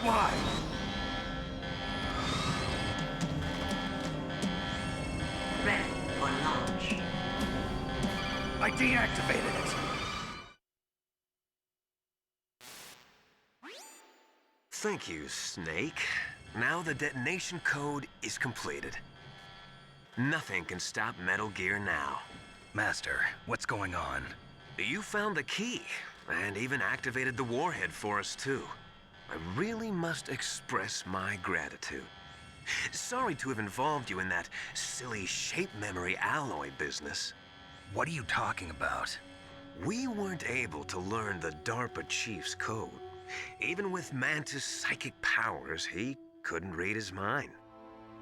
Why? Ready for launch. I deactivated it. Thank you, Snake. Now the detonation code is completed. Nothing can stop Metal Gear now. Master, what's going on? You found the key, and even activated the warhead for us, too. I really must express my gratitude. Sorry to have involved you in that silly shape memory alloy business. What are you talking about? We weren't able to learn the DARPA chief's code. Even with Mantis' psychic powers, he couldn't read his mind.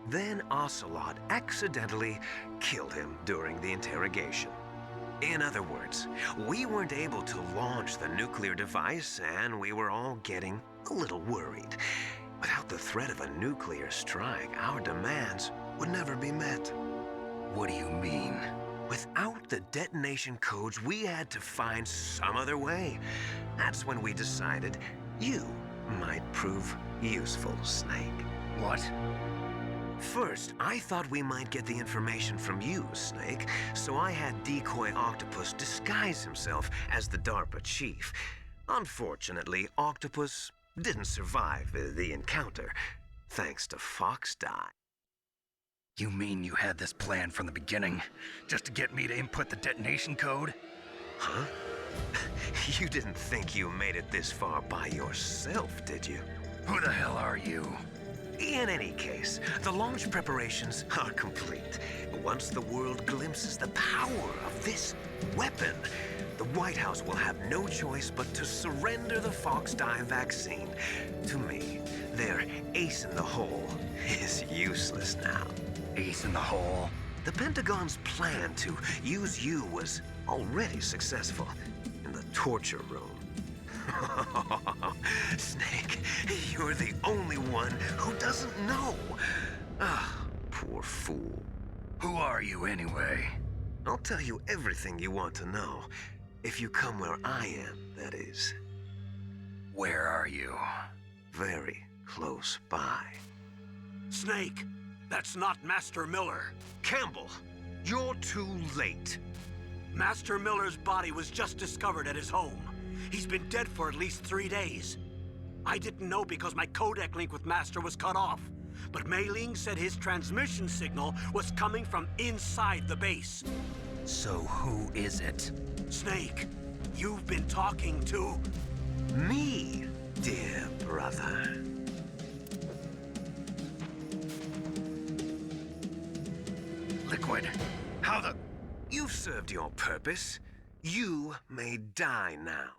Then Ocelot accidentally killed him during the interrogation. In other words, we weren't able to launch the nuclear device, and we were all getting a little worried. Without the threat of a nuclear strike, our demands would never be met. What do you mean? Without the detonation codes, we had to find some other way. That's when we decided you might prove useful, Snake. What? First, I thought we might get the information from you, Snake, so I had Decoy Octopus disguise himself as the DARPA chief. Unfortunately, Octopus didn't survive the encounter, thanks to Fox Die. You mean you had this plan from the beginning, just to get me to input the detonation code? Huh? You didn't think you made it this far by yourself, did you? Who the hell are you? In any case, the launch preparations are complete. Once the world glimpses the power of this weapon, the White House will have no choice but to surrender the Fox Die vaccine to me. Their ace in the hole is useless now. Ace in the hole? The Pentagon's plan to use you was already successful in the torture room. Snake, you're the only one who doesn't know. Ah, poor fool. Who are you anyway? I'll tell you everything you want to know. If you come where I am, that is. Where are you? Very close by. Snake, that's not Master Miller. Campbell, you're too late. Master Miller's body was just discovered at his home. He's been dead for at least 3 days. I didn't know because my codec link with Master was cut off. But Mei Ling said his transmission signal was coming from inside the base. So who is it? Snake, you've been talking to... Me, dear brother. Liquid. How the... You've served your purpose. You may die now.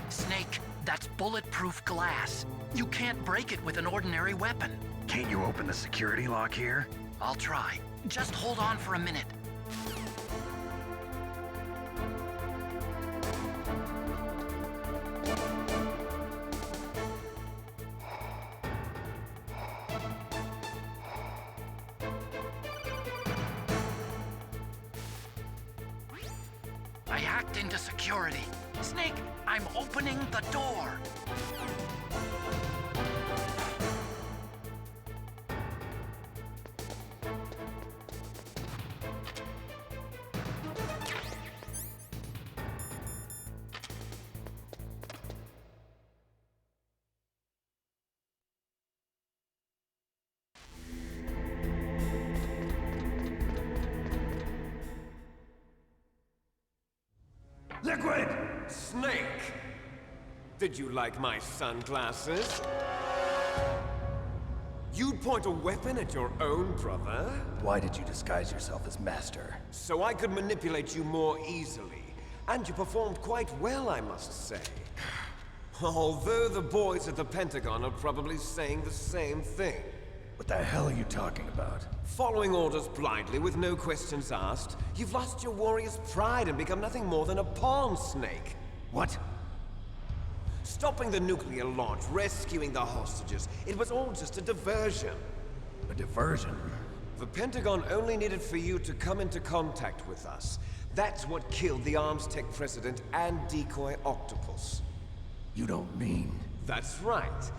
Snake, that's bulletproof glass. You can't break it with an ordinary weapon. Can't you open the security lock here? I'll try. Just hold on for a minute. I hacked into security. Snake, I'm opening the door. Liquid! Snake! Did you like my sunglasses? You'd point a weapon at your own brother? Why did you disguise yourself as Master? So I could manipulate you more easily. And you performed quite well, I must say. Although the boys at the Pentagon are probably saying the same thing. What the hell are you talking about? Following orders blindly with no questions asked, you've lost your warrior's pride and become nothing more than a pawn, Snake. What? Stopping the nuclear launch, rescuing the hostages, it was all just a diversion. A diversion? The Pentagon only needed for you to come into contact with us. That's what killed the Arms Tech president and decoy octopus. You don't mean... That's right.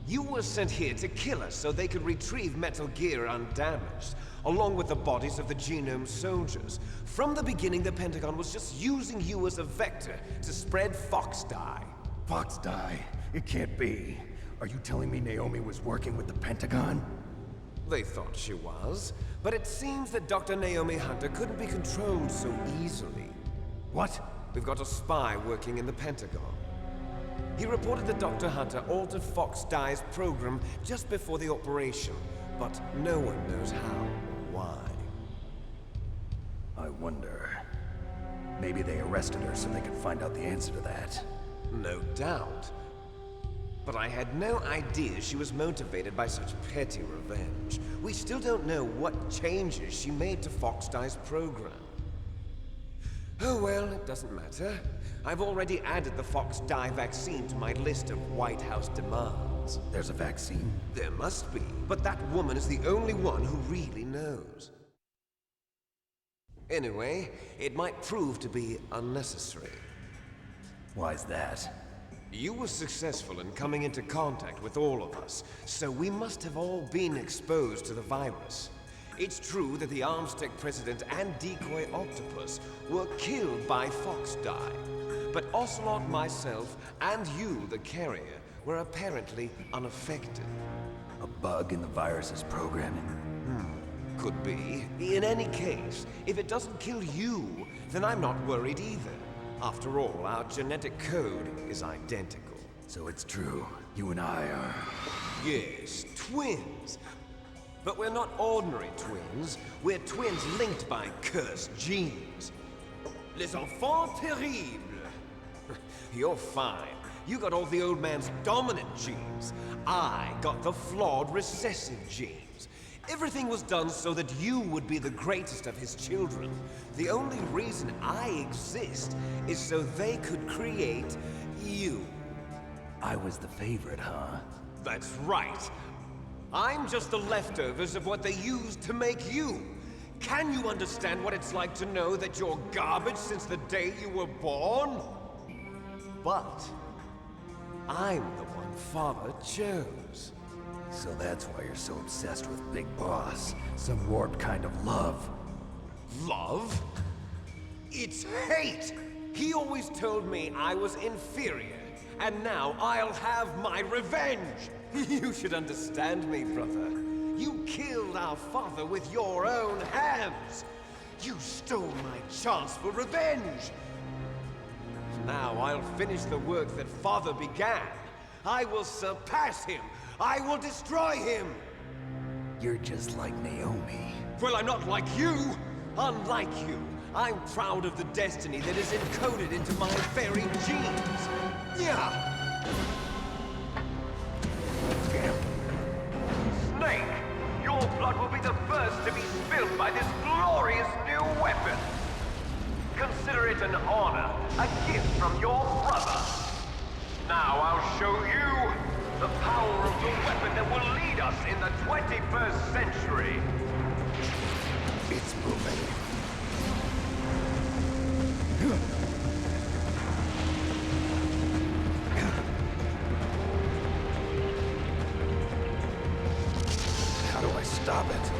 You were sent here to kill us so they could retrieve Metal Gear undamaged, along with the bodies of the Genome soldiers. From the beginning, the Pentagon was just using you as a vector to spread Fox dye. Fox dye? It can't be. Are you telling me Naomi was working with the Pentagon? They thought she was, but it seems that Dr. Naomi Hunter couldn't be controlled so easily. What? We've got a spy working in the Pentagon. He reported that Dr. Hunter altered Fox Dye's program just before the operation, but no one knows how or why. I wonder... Maybe they arrested her so they could find out the answer to that. No doubt. But I had no idea she was motivated by such petty revenge. We still don't know what changes she made to Fox Dye's program. Oh well, it doesn't matter. I've already added the Fox Dye vaccine to my list of White House demands. There's a vaccine? There must be, but that woman is the only one who really knows. Anyway, it might prove to be unnecessary. Why's that? You were successful in coming into contact with all of us, so we must have all been exposed to the virus. It's true that the Arms Tech president and decoy octopus were killed by Fox Dye, but Ocelot, myself, and you, the carrier, were apparently unaffected. A bug in the virus's programming? Could be. In any case, if it doesn't kill you, then I'm not worried either. After all, our genetic code is identical. So it's true. You and I are... Yes, twins. But we're not ordinary twins. We're twins linked by cursed genes. Les enfants terribles. You're fine. You got all the old man's dominant genes. I got the flawed recessive genes. Everything was done so that you would be the greatest of his children. The only reason I exist is so they could create you. I was the favorite, huh? That's right. I'm just the leftovers of what they used to make you. Can you understand what it's like to know that you're garbage since the day you were born? But I'm the one Father chose. So that's why you're so obsessed with Big Boss. Some warped kind of love. Love? It's hate! He always told me I was inferior, and now I'll have my revenge! You should understand me, brother. You killed our father with your own hands! You stole my chance for revenge! Now I'll finish the work that Father began. I will surpass him! I will destroy him! You're just like Naomi. Well, I'm not like you! Unlike you, I'm proud of the destiny that is encoded into my very genes! Yeah! Snake, your blood will be the first to be spilled by this glorious new weapon. Consider it an honor, a gift from your brother. Now I'll show you the power of the weapon that will lead us in the 21st century. It's moving. How do I stop it?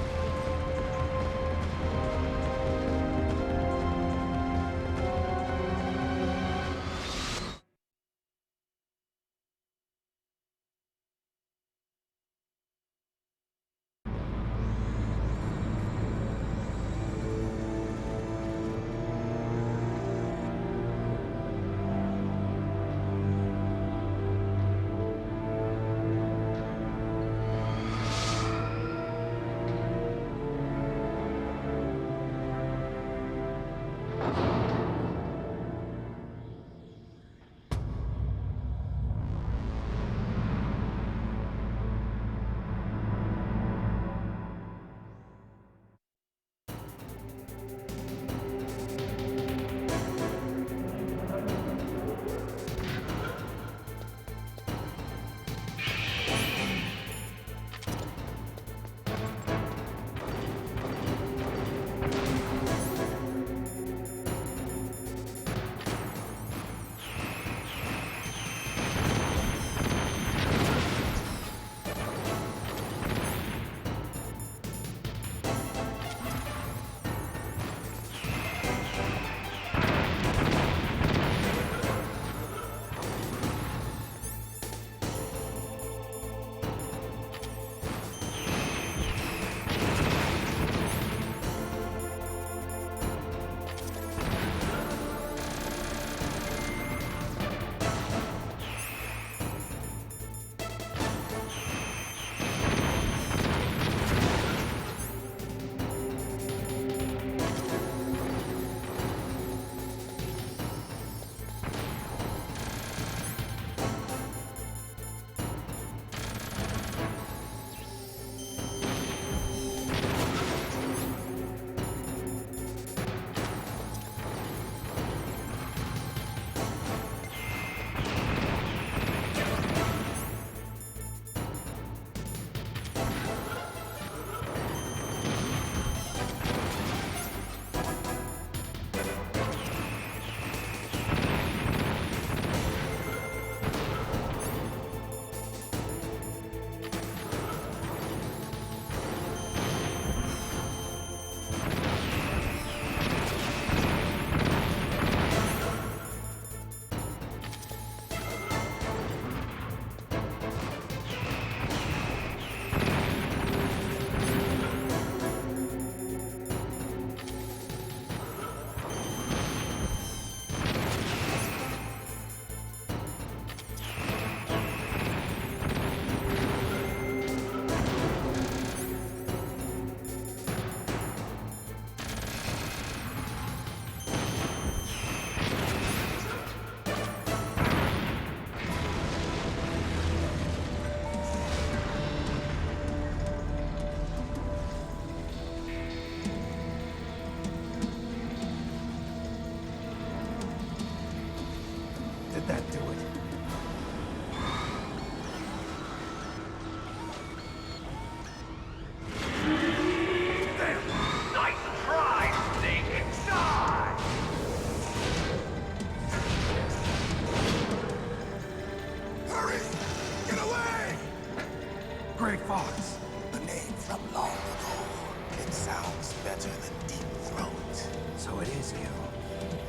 Great Fox. A name from long ago. It sounds better than Deep Throat. So it is you.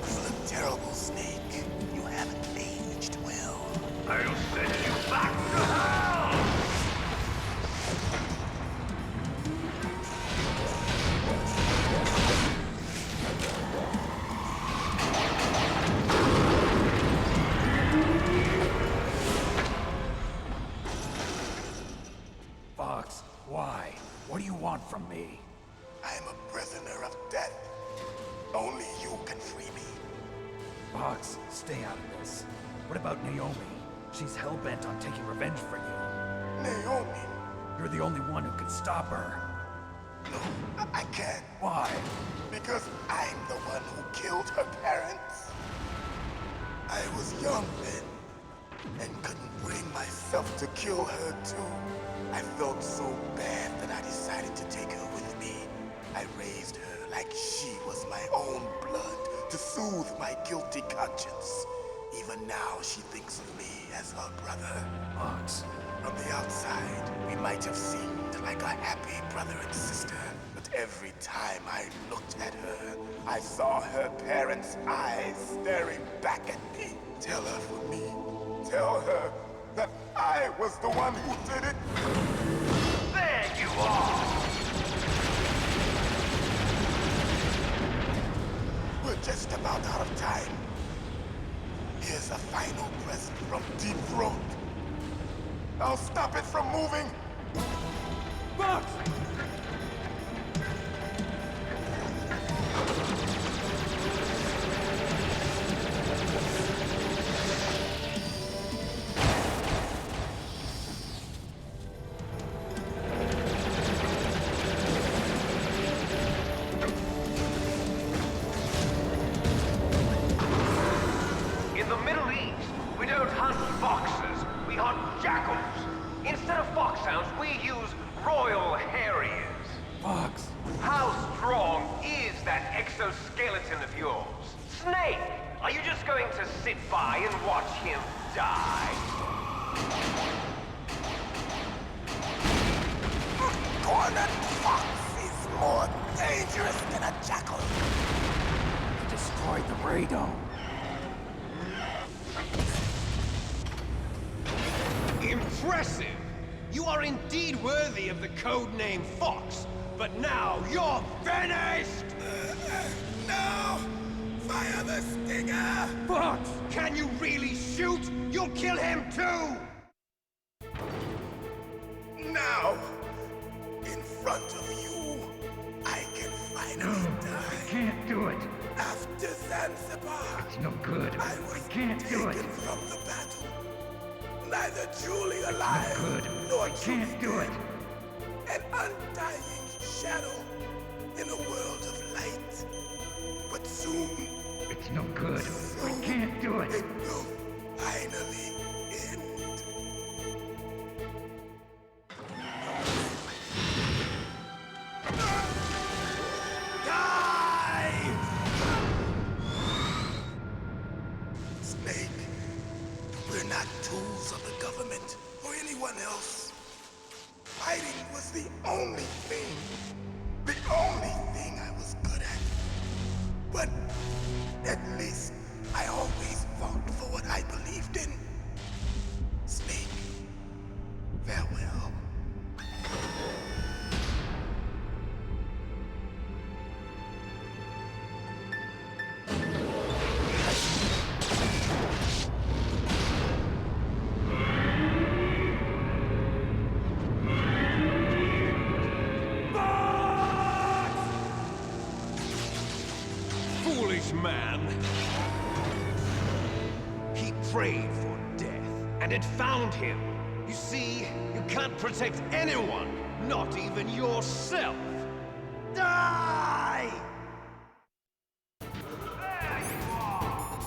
You look terrible, Snake. You haven't aged well. I'll send you back to hell! Fox, why? What do you want from me? I am a prisoner of death. Only you can free me. Fox, stay out of this. What about Naomi? She's hell-bent on taking revenge for you. Naomi? You're the only one who can stop her. No, I can't. Why? Because I'm the one who killed her parents. I was young then, and couldn't bring myself to kill her too. I felt so bad that I decided to take her with me. I raised her like she was my own blood to soothe my guilty conscience. Even now, she thinks of me as her brother. Fox. From the outside, we might have seemed like a happy brother and sister, but every time I looked at her, I saw her parents' eyes staring back at me. Tell her for me. Tell her that I was the one who did it. There you are! We're just about out of time. Here's a final present from Deep Throat. I'll stop it from moving. Fox! In the Middle East, we don't hunt foxes, we hunt jackals. Instead of foxhounds, we use Royal Harriers. Fox! How strong is that exoskeleton of yours? Snake, are you just going to sit by and watch him die? Cornered fox is more dangerous than a jackal. You destroyed the radome. Impressive! You are indeed worthy of the codename Fox, but now you're finished! No! Fire the stinger! Fox! Can you really shoot? You'll kill him too! Now! In front of you, I can finally die. Can't do it. After Zanzibar, It's no good. I was can't do it. taken from the battle. Neither truly alive, Good. nor I can't do it. An undying shadow in a world of light. But soon, It's no good. I can't do it. it will finally end. Die! Snake, we're not tools of the government or anyone else. Fighting was the only thing I was good at. But at least I always fought for what I believed in. Snake, farewell. Foolish man. He prayed for death, and it found him. You see, you can't protect anyone, not even yourself. Die! There you are!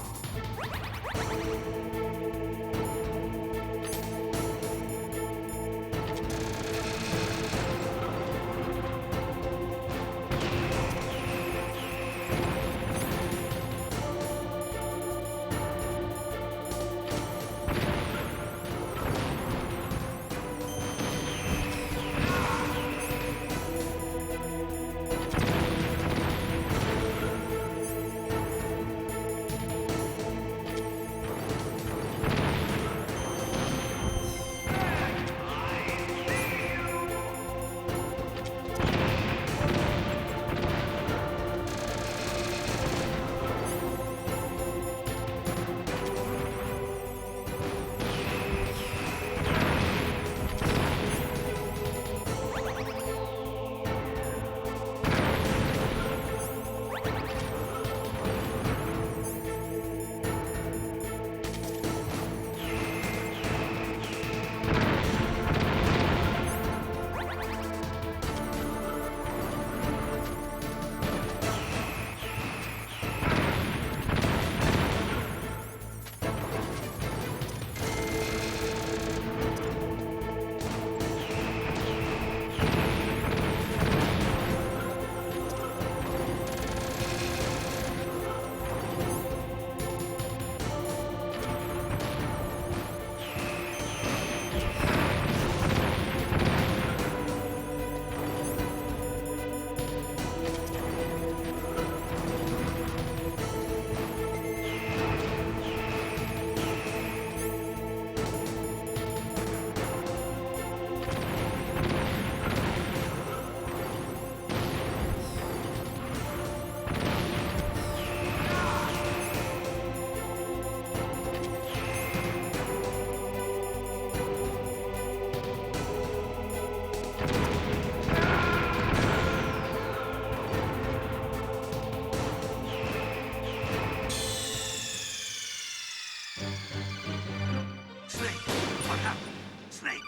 Snake! What happened? Snake!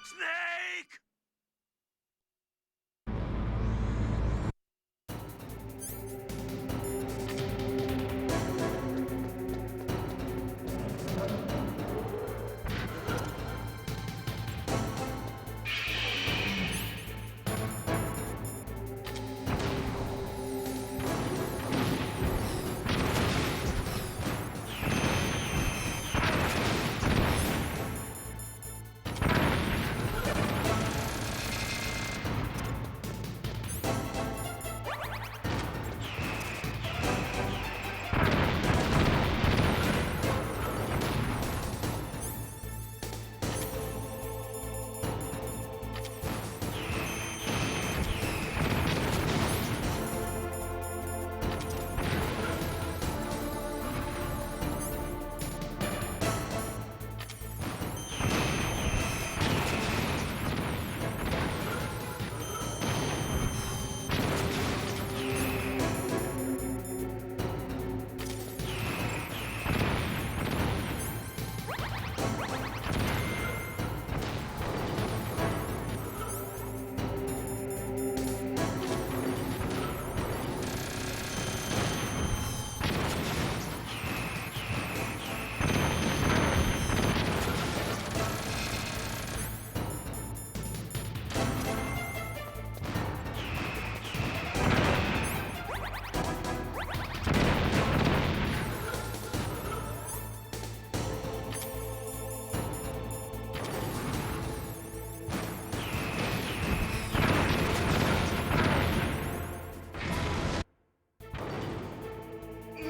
Snake!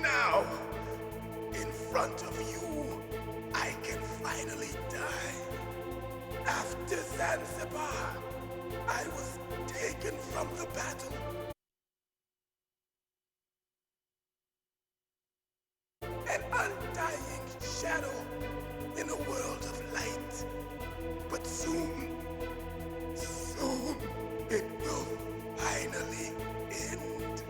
Now, in front of you, I can finally die. After Zanzibar, I was taken from the battle. An undying shadow in a world of light. But soon, it will finally end.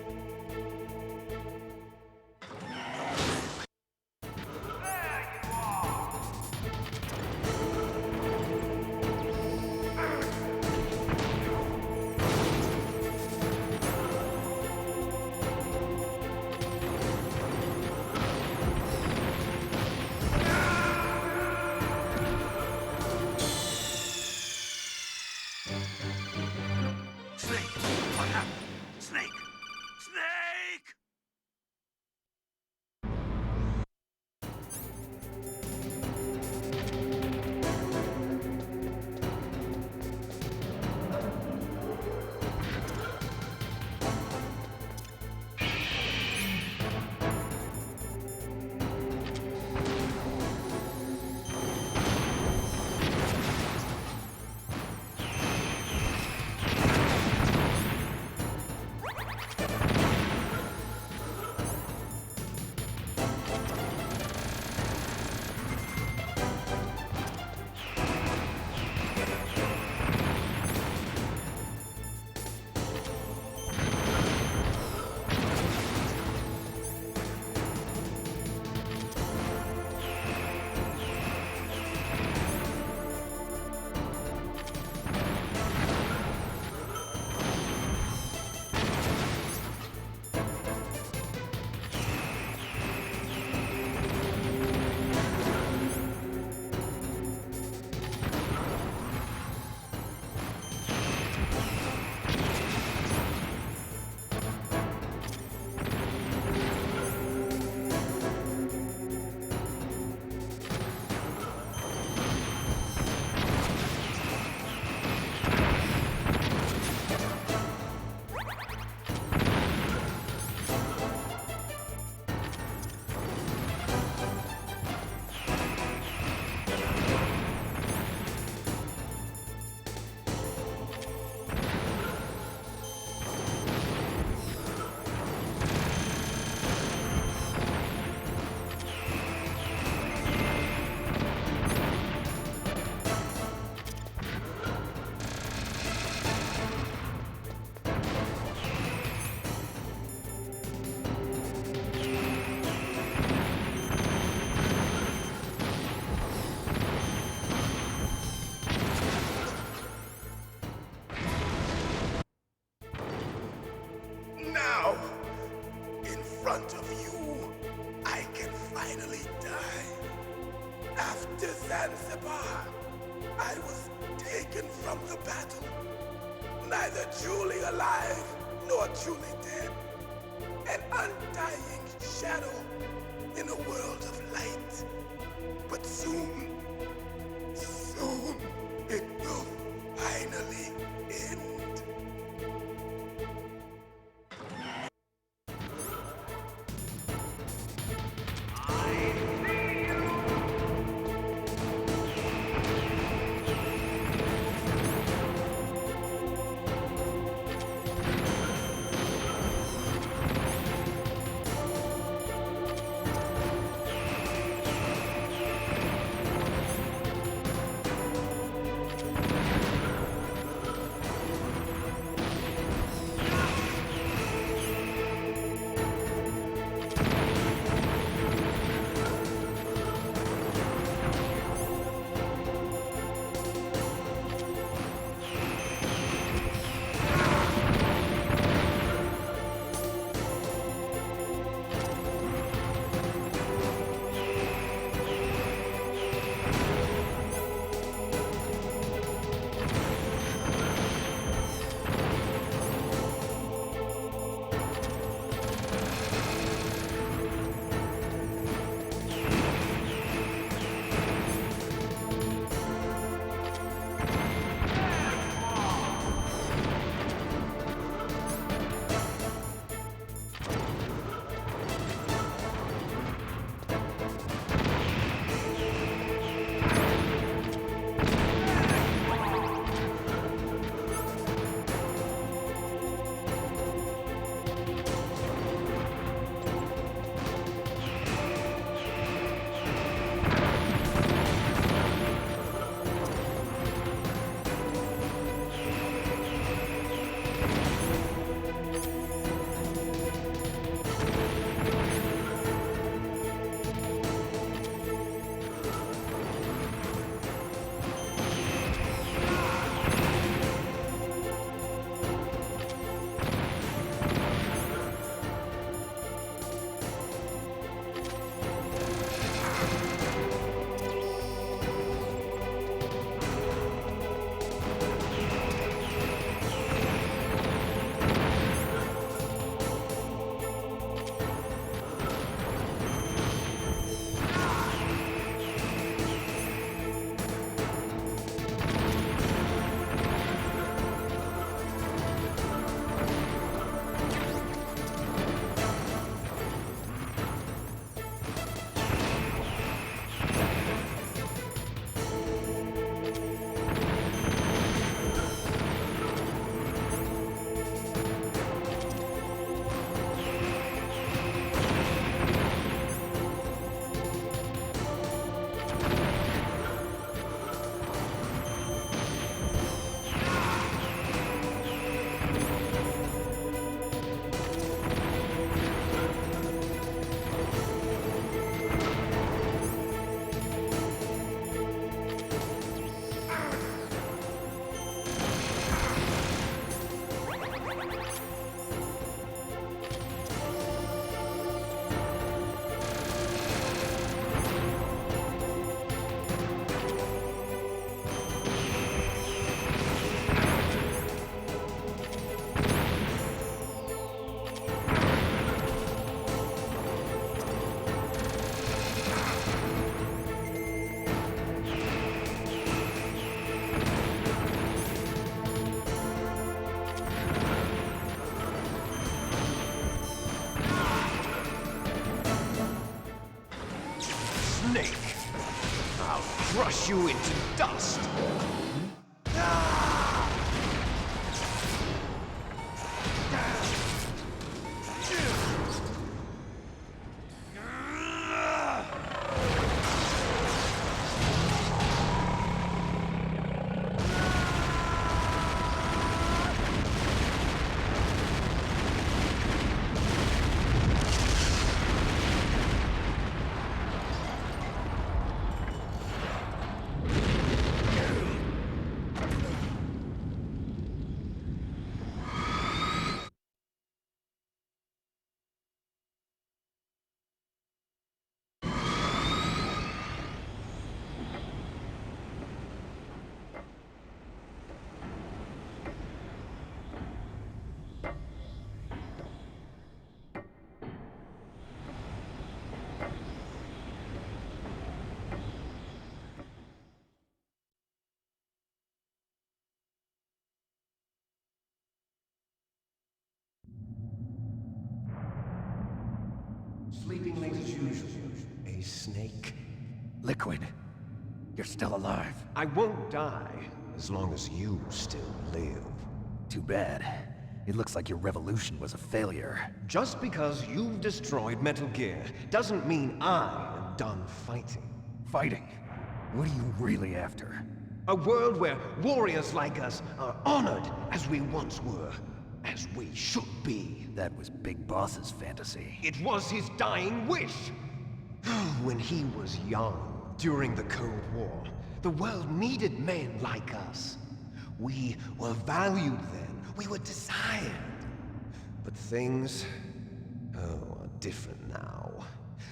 to Zanzibar. I was taken from the battle, neither truly alive nor truly dead. An undying shadow in a world of light. But soon, it will finally end. Crush you into dust. sleeping late as usual, eh, Snake? Liquid, you're still alive. I won't die as long as you still live. Too bad. It looks like your revolution was a failure. Just because you've destroyed Metal Gear doesn't mean I am done fighting. Fighting? What are you really after? A world where warriors like us are honored as we once were, as we should be. That was Big Boss's fantasy. It was his dying wish. When he was young, during the Cold War, the world needed men like us. We were valued then. We were desired. But things, are different now.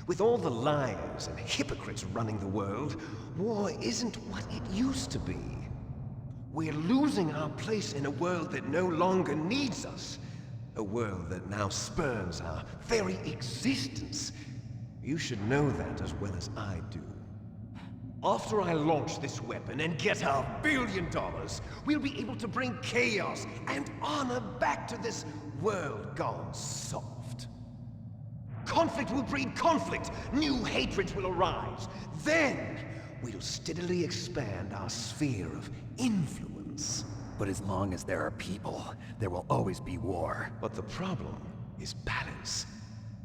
With all the liars and hypocrites running the world, war isn't what it used to be. We're losing our place in a world that no longer needs us. A world that now spurns our very existence. You should know that as well as I do. After I launch this weapon and get our $1 billion, we'll be able to bring chaos and honor back to this world gone soft. Conflict will breed conflict. New hatreds will arise. Then, we'll steadily expand our sphere of influence. But as long as there are people, there will always be war. But the problem is balance.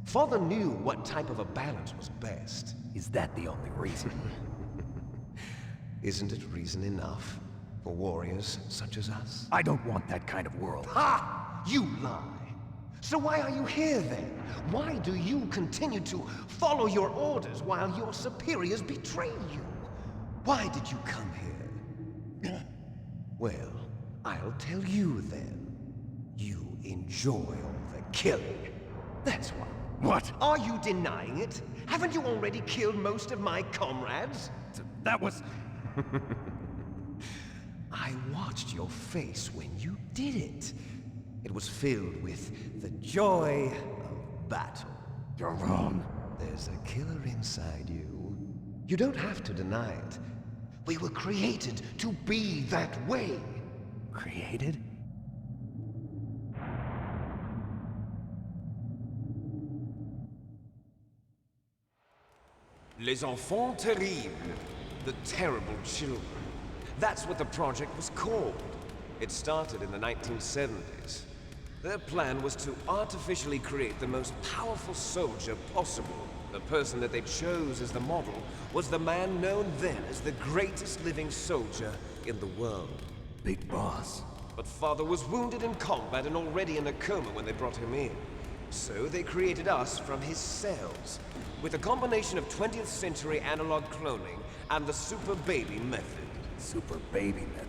Father knew what type of a balance was best. Is that the only reason? Isn't it reason enough for warriors such as us? I don't want that kind of world. Ha! You lie! So why are you here then? Why do you continue to follow your orders while your superiors betray you? Why did you come here? Well, I'll tell you then. You enjoy all the killing. That's why. What? Are you denying it? Haven't you already killed most of my comrades? That was... I watched your face when you did it. It was filled with the joy of battle. You're wrong. There's a killer inside you. You don't have to deny it. We were created to be that way. Created? Les enfants terribles. The terrible children. That's what the project was called. It started in the 1970s. Their plan was to artificially create the most powerful soldier possible. The person that they chose as the model was the man known then as the greatest living soldier in the world. Big Boss. But Father was wounded in combat and already in a coma when they brought him in. So they created us from his cells, with a combination of 20th century analog cloning and the super baby method. Super baby method.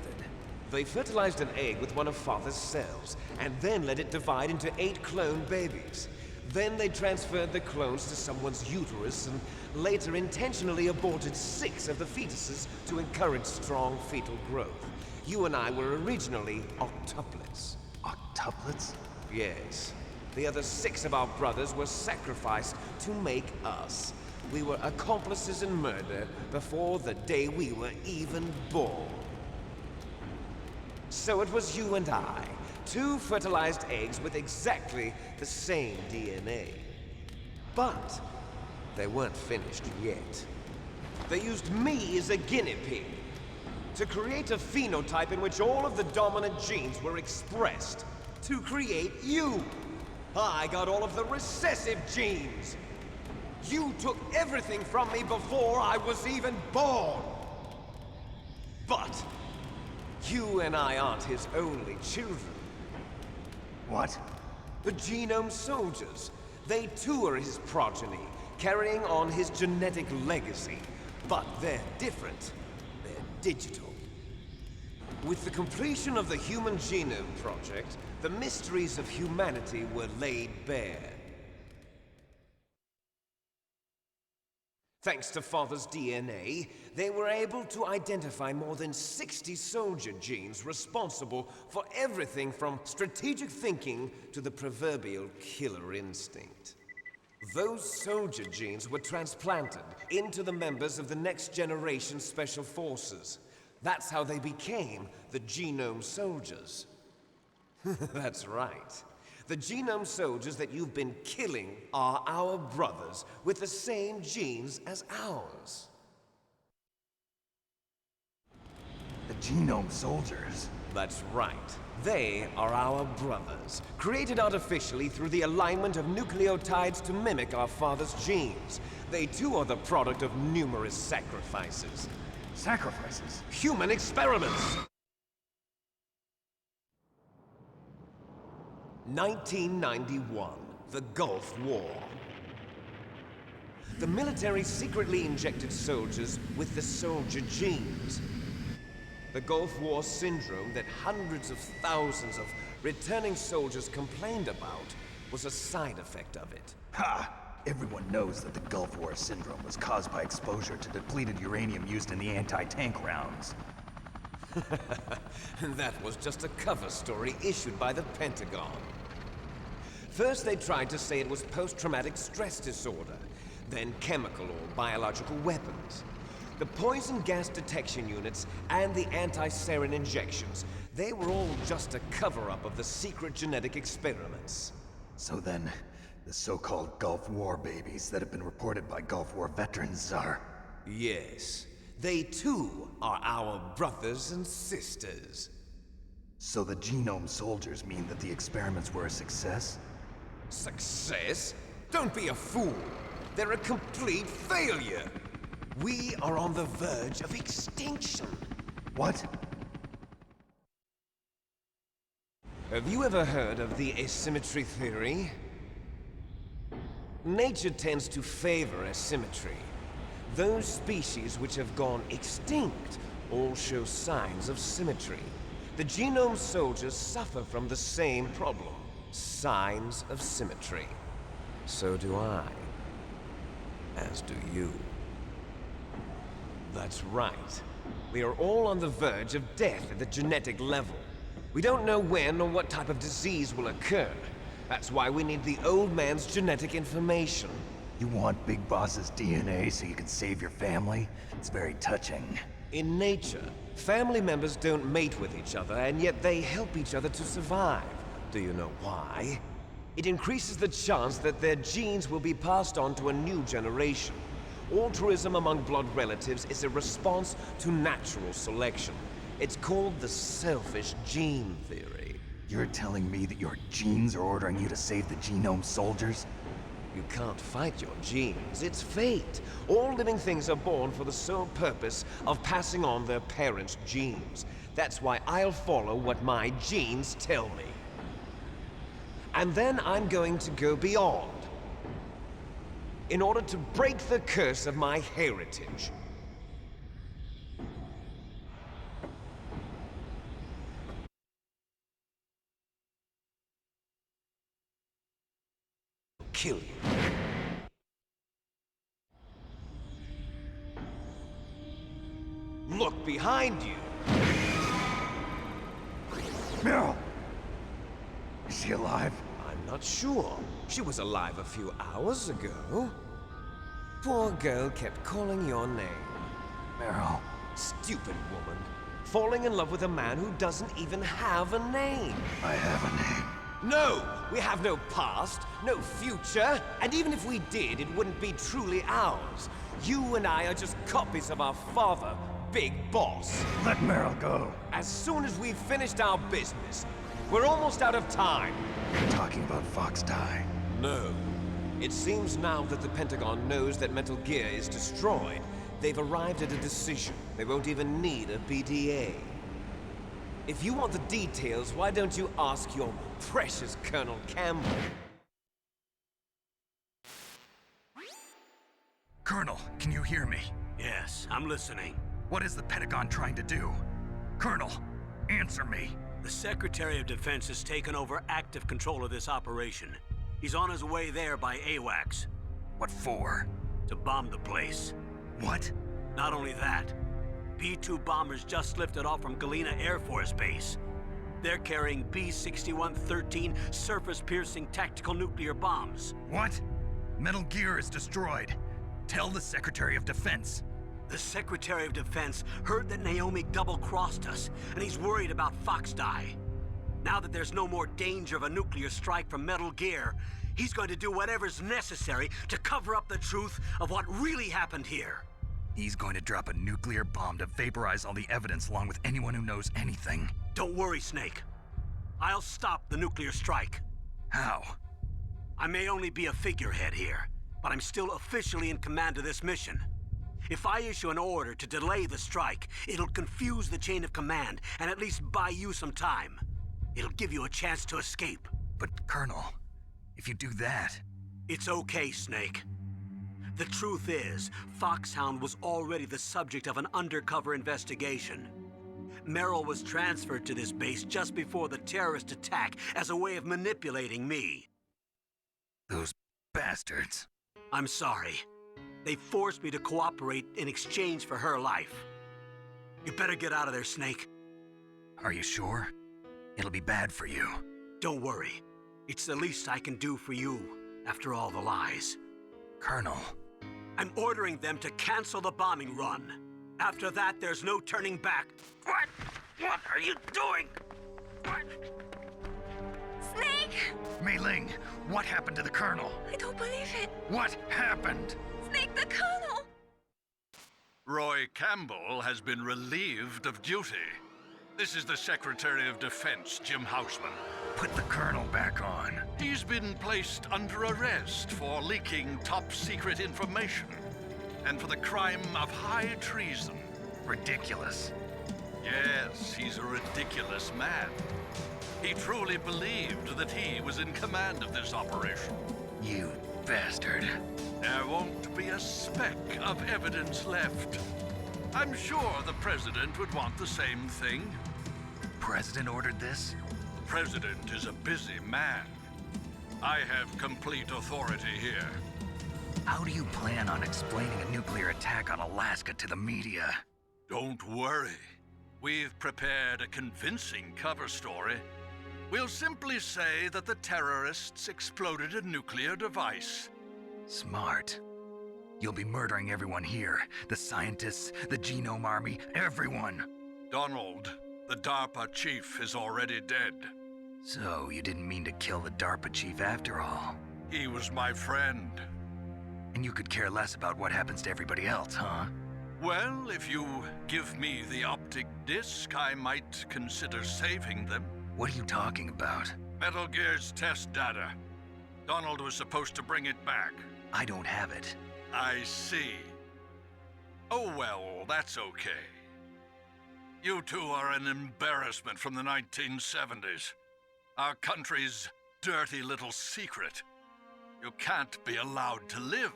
They fertilized an egg with one of Father's cells, and then let it divide into 8 clone babies. Then they transferred the clones to someone's uterus, and later intentionally aborted 6 of the fetuses to encourage strong fetal growth. You and I were originally octuplets. Octuplets? Yes. The other 6 of our brothers were sacrificed to make us. We were accomplices in murder before the day we were even born. So it was you and I, 2 fertilized eggs with exactly the same DNA. But they weren't finished yet. They used me as a guinea pig to create a phenotype in which all of the dominant genes were expressed to create you. I got all of the recessive genes. You took everything from me before I was even born. But you and I aren't his only children. What? The Genome Soldiers. They too are his progeny, carrying on his genetic legacy. But they're different. They're digital. With the completion of the Human Genome Project, the mysteries of humanity were laid bare. Thanks to Father's DNA, they were able to identify more than 60 soldier genes responsible for everything from strategic thinking to the proverbial killer instinct. Those soldier genes were transplanted into the members of the next generation Special Forces. That's how they became the Genome Soldiers. That's right. The genome soldiers that you've been killing are our brothers with the same genes as ours. The genome soldiers? That's right. They are our brothers, created artificially through the alignment of nucleotides to mimic our father's genes. They too are the product of numerous sacrifices. Sacrifices? Human experiments! 1991, the Gulf War. The military secretly injected soldiers with the soldier genes. The Gulf War syndrome that hundreds of thousands of returning soldiers complained about was a side effect of it. Ha! Everyone knows that the Gulf War syndrome was caused by exposure to depleted uranium used in the anti-tank rounds. That was just a cover story issued by the Pentagon. First they tried to say it was post-traumatic stress disorder, then chemical or biological weapons. The poison gas detection units and the anti-sarin injections, they were all just a cover-up of the secret genetic experiments. So then, the so-called Gulf War babies that have been reported by Gulf War veterans are... Yes, they too are our brothers and sisters. So the genome soldiers mean that the experiments were a success? Success? Don't be a fool! They're a complete failure! We are on the verge of extinction. What? Have you ever heard of the asymmetry theory? Nature tends to favor asymmetry. Those species which have gone extinct all show signs of symmetry. The genome soldiers suffer from the same problem. Signs of symmetry. So do I. As do you. That's right. We are all on the verge of death at the genetic level. We don't know when or what type of disease will occur. That's why we need the old man's genetic information. You want Big Boss's DNA so you can save your family? It's very touching. In nature, family members don't mate with each other, and yet they help each other to survive. Do you know why? It increases the chance that their genes will be passed on to a new generation. Altruism among blood relatives is a response to natural selection. It's called the selfish gene theory. You're telling me that your genes are ordering you to save the genome soldiers? You can't fight your genes. It's fate. All living things are born for the sole purpose of passing on their parents' genes. That's why I'll follow what my genes tell me. And then I'm going to go beyond. In order to break the curse of my heritage. Kill you. Look behind you. Meryl! Is she alive? I'm not sure. She was alive a few hours ago. Poor girl kept calling your name. Meryl. Stupid woman. Falling in love with a man who doesn't even have a name. I have a name. No! We have no past, no future, and even if we did, it wouldn't be truly ours. You and I are just copies of our father, Big Boss. Let Meryl go. As soon as we've finished our business, we're almost out of time. You're talking about Fox Die. No. It seems now that the Pentagon knows that Metal Gear is destroyed. They've arrived at a decision. They won't even need a PDA. If you want the details, why don't you ask your precious Colonel Campbell? Colonel, can you hear me? Yes, I'm listening. What is the Pentagon trying to do? Colonel, answer me. The Secretary of Defense has taken over active control of this operation. He's on his way there by AWACS. What for? To bomb the place. What? Not only that, B-2 bombers just lifted off from Galena Air Force Base. They're carrying B-6113 surface-piercing tactical nuclear bombs. What? Metal Gear is destroyed. Tell the Secretary of Defense. The Secretary of Defense heard that Naomi double-crossed us, and he's worried about Fox Die. Now that there's no more danger of a nuclear strike from Metal Gear, he's going to do whatever's necessary to cover up the truth of what really happened here. He's going to drop a nuclear bomb to vaporize all the evidence along with anyone who knows anything. Don't worry, Snake. I'll stop the nuclear strike. How? I may only be a figurehead here, but I'm still officially in command of this mission. If I issue an order to delay the strike, it'll confuse the chain of command and at least buy you some time. It'll give you a chance to escape. But, Colonel, if you do that... It's okay, Snake. The truth is, Foxhound was already the subject of an undercover investigation. Merrill was transferred to this base just before the terrorist attack as a way of manipulating me. Those bastards. I'm sorry. They forced me to cooperate in exchange for her life. You better get out of there, Snake. Are you sure? It'll be bad for you. Don't worry. It's the least I can do for you, after all the lies. Colonel. I'm ordering them to cancel the bombing run. After that, there's no turning back. What? What are you doing? What? Snake! Mei Ling, what happened to the Colonel? I don't believe it. What happened? Snake, the Colonel! Roy Campbell has been relieved of duty. This is the Secretary of Defense, Jim Houseman. Put the Colonel back on. He's been placed under arrest for leaking top-secret information and for the crime of high treason. Ridiculous. Yes, he's a ridiculous man. He truly believed that he was in command of this operation. You bastard. There won't be a speck of evidence left. I'm sure the President would want the same thing. President ordered this? President is a busy man. I have complete authority here. How do you plan on explaining a nuclear attack on Alaska to the media? Don't worry. We've prepared a convincing cover story. We'll simply say that the terrorists exploded a nuclear device. Smart. You'll be murdering everyone here. The scientists, the Genome Army, everyone. Donald, the DARPA chief, is already dead. So, you didn't mean to kill the DARPA chief after all? He was my friend. And you could care less about what happens to everybody else, huh? Well, if you give me the optic disc, I might consider saving them. What are you talking about? Metal Gear's test data. Donald was supposed to bring it back. I don't have it. I see. Oh well, that's okay. You two are an embarrassment from the 1970s. Our country's dirty little secret. You can't be allowed to live.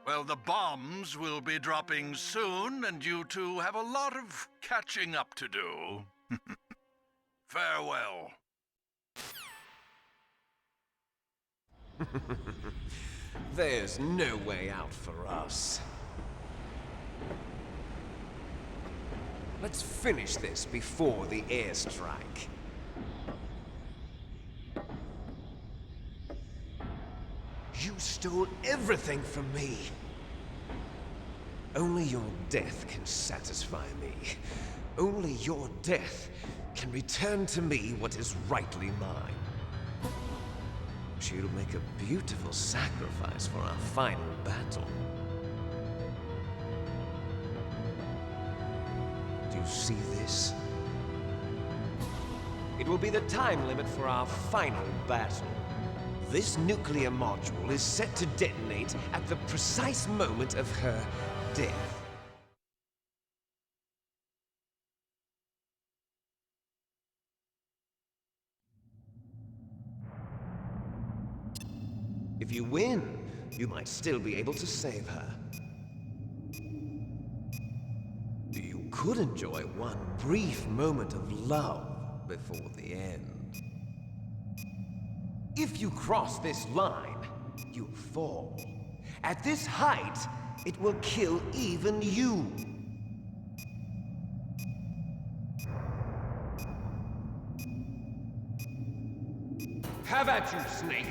Well, the bombs will be dropping soon, and you two have a lot of catching up to do. Farewell. There's no way out for us. Let's finish this before the airstrike. You stole everything from me. Only your death can satisfy me. Only your death can return to me what is rightly mine. She'll make a beautiful sacrifice for our final battle. Do you see this? It will be the time limit for our final battle. This nuclear module is set to detonate at the precise moment of her death. If you win, you might still be able to save her. You could enjoy one brief moment of love before the end. If you cross this line, you fall. At this height, it will kill even you. Have at you, Snake!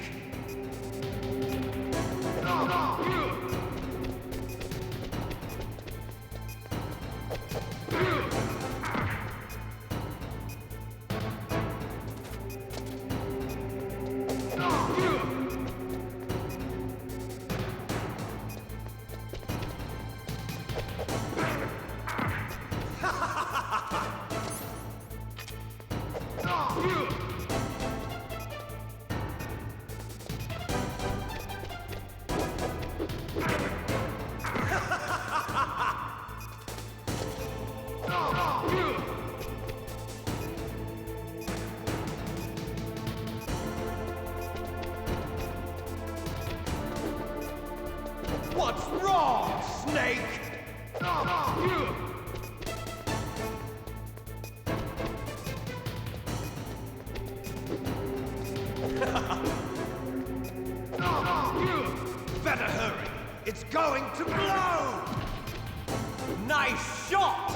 What's wrong, Snake? Better hurry. It's going to blow! Nice shot!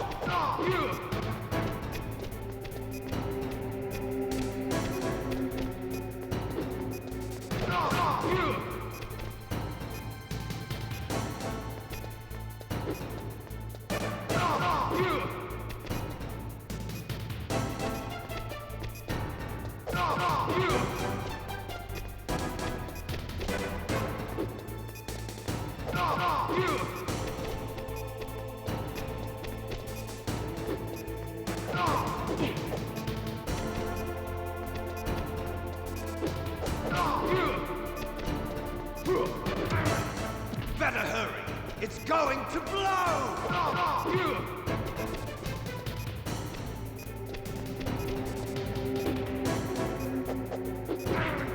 Better hurry! It's going to blow!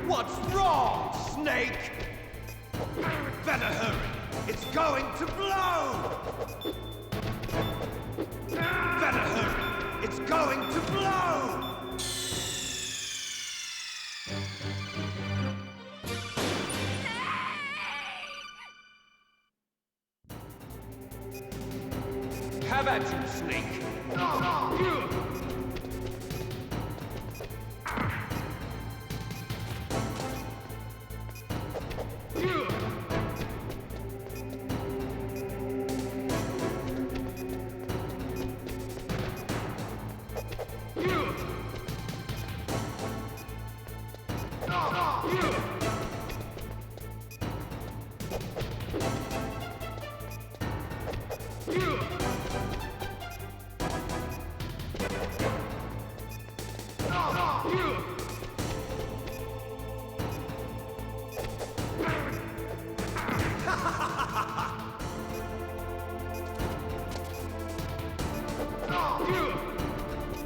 What's wrong, Snake? Better hurry! It's going to blow! Better hurry! It's going to blow! Have at you, Snake!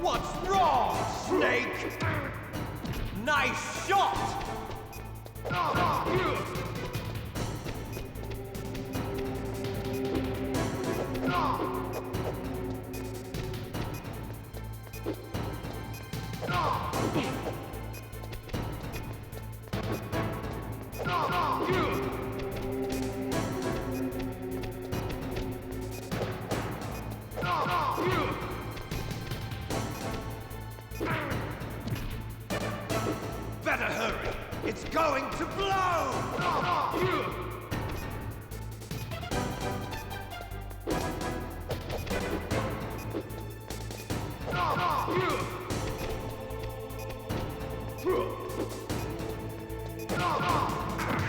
What's wrong, Snake? Nice shot! Better hurry! It's going to blow!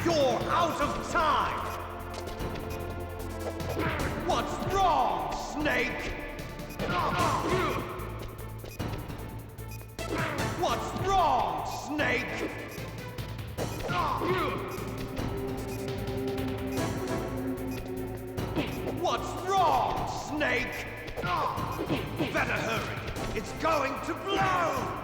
You're out of time! What's wrong, Snake? What's wrong, Snake? What's wrong, Snake? Better hurry! It's going to blow!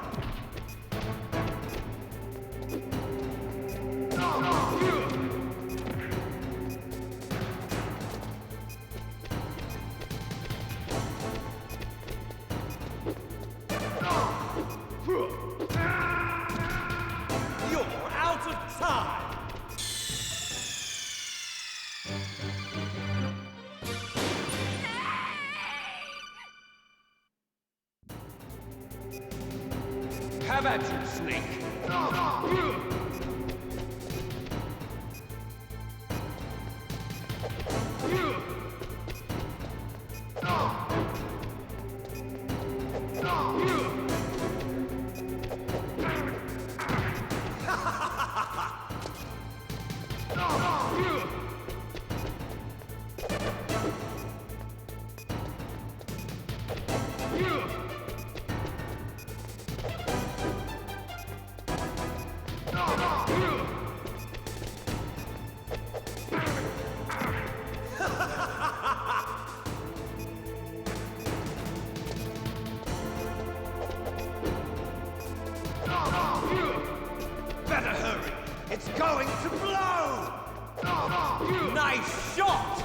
You're out of time! Have at you, Snake! Better hurry! It's going to blow! Nice shot!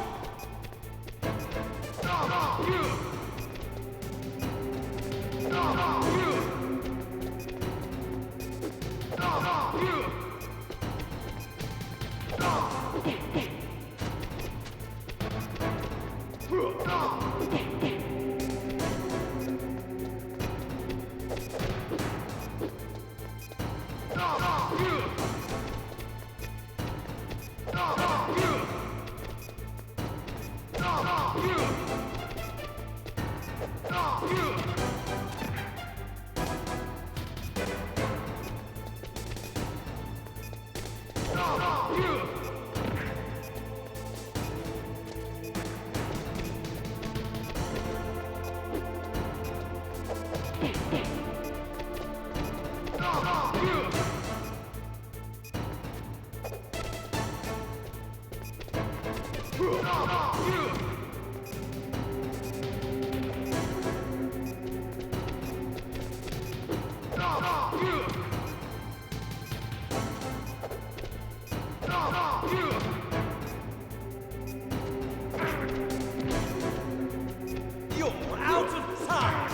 You're out of time!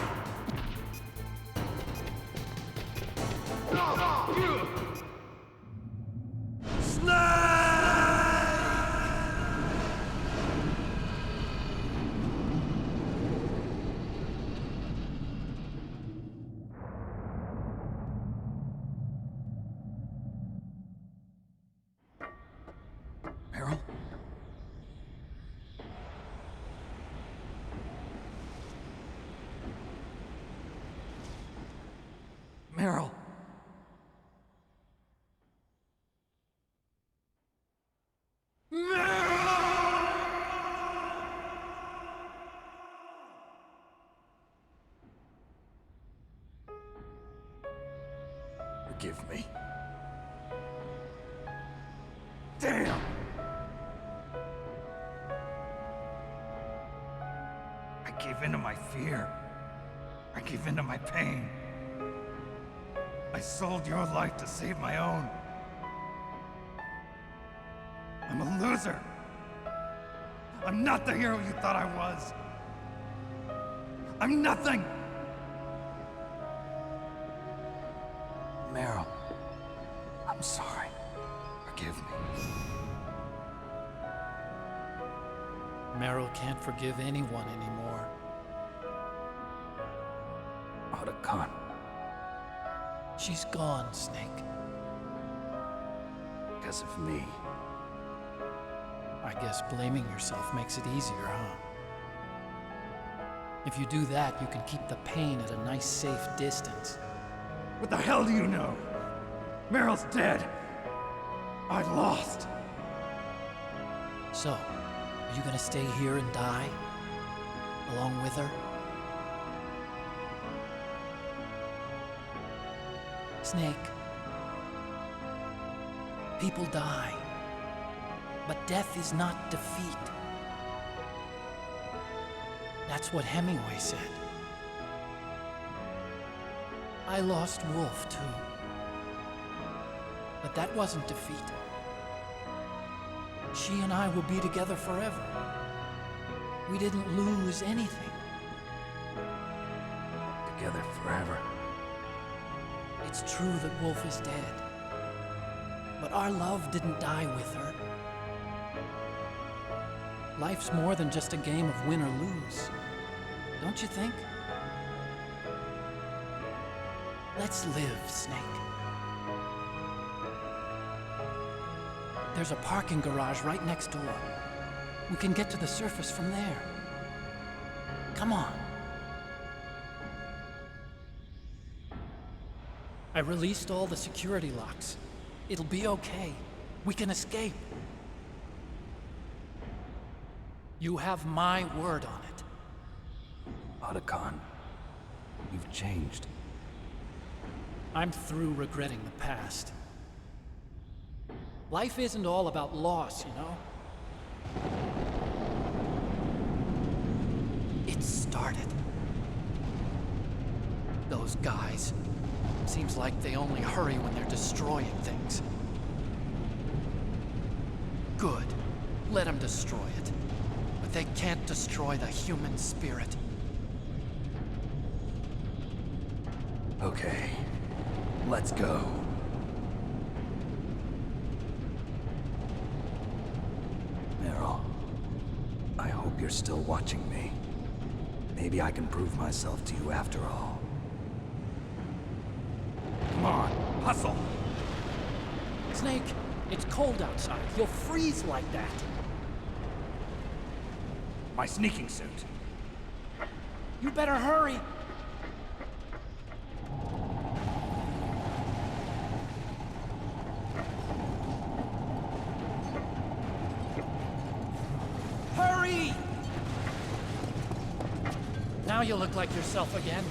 Meryl? Meryl! Forgive me. Damn! I gave in to my fear. I gave in to my pain. I sold your life to save my own. I'm a loser. I'm not the hero you thought I was. I'm nothing. Meryl, I'm sorry. Forgive me. Meryl can't forgive anyone anymore. Otacon. She's gone, Snake. Because of me. I guess blaming yourself makes it easier, huh? If you do that, you can keep the pain at a nice, safe distance. What the hell do you know? Meryl's dead. I lost. So, are you gonna stay here and die? Along with her? Snake. People die. But death is not defeat. That's what Hemingway said. I lost Wolf, too. But that wasn't defeat. She and I will be together forever. We didn't lose anything. Together forever. It's true that Wolf is dead. But our love didn't die with her. Life's more than just a game of win or lose. Don't you think? Let's live, Snake. There's a parking garage right next door. We can get to the surface from there. Come on. I released all the security locks. It'll be okay. We can escape. You have my word on it. Otacon, you've changed. I'm through regretting the past. Life isn't all about loss, you know? It started. Those guys. Seems like they only hurry when they're destroying things. Good. Let them destroy it. But they can't destroy the human spirit. Okay, let's go. Meryl, I hope you're still watching me. Maybe I can prove myself to you after all. Come on, hustle! Snake, it's cold outside. You'll freeze like that. My sneaking suit. You better hurry. Hurry! Now you look like yourself again.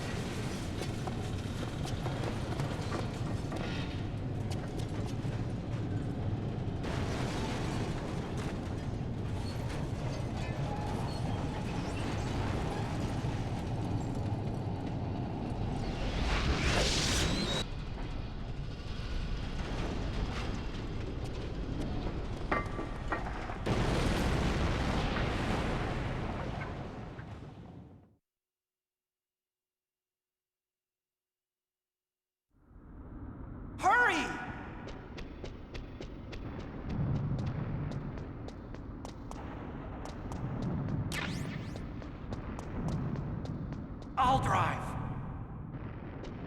Hurry! I'll drive.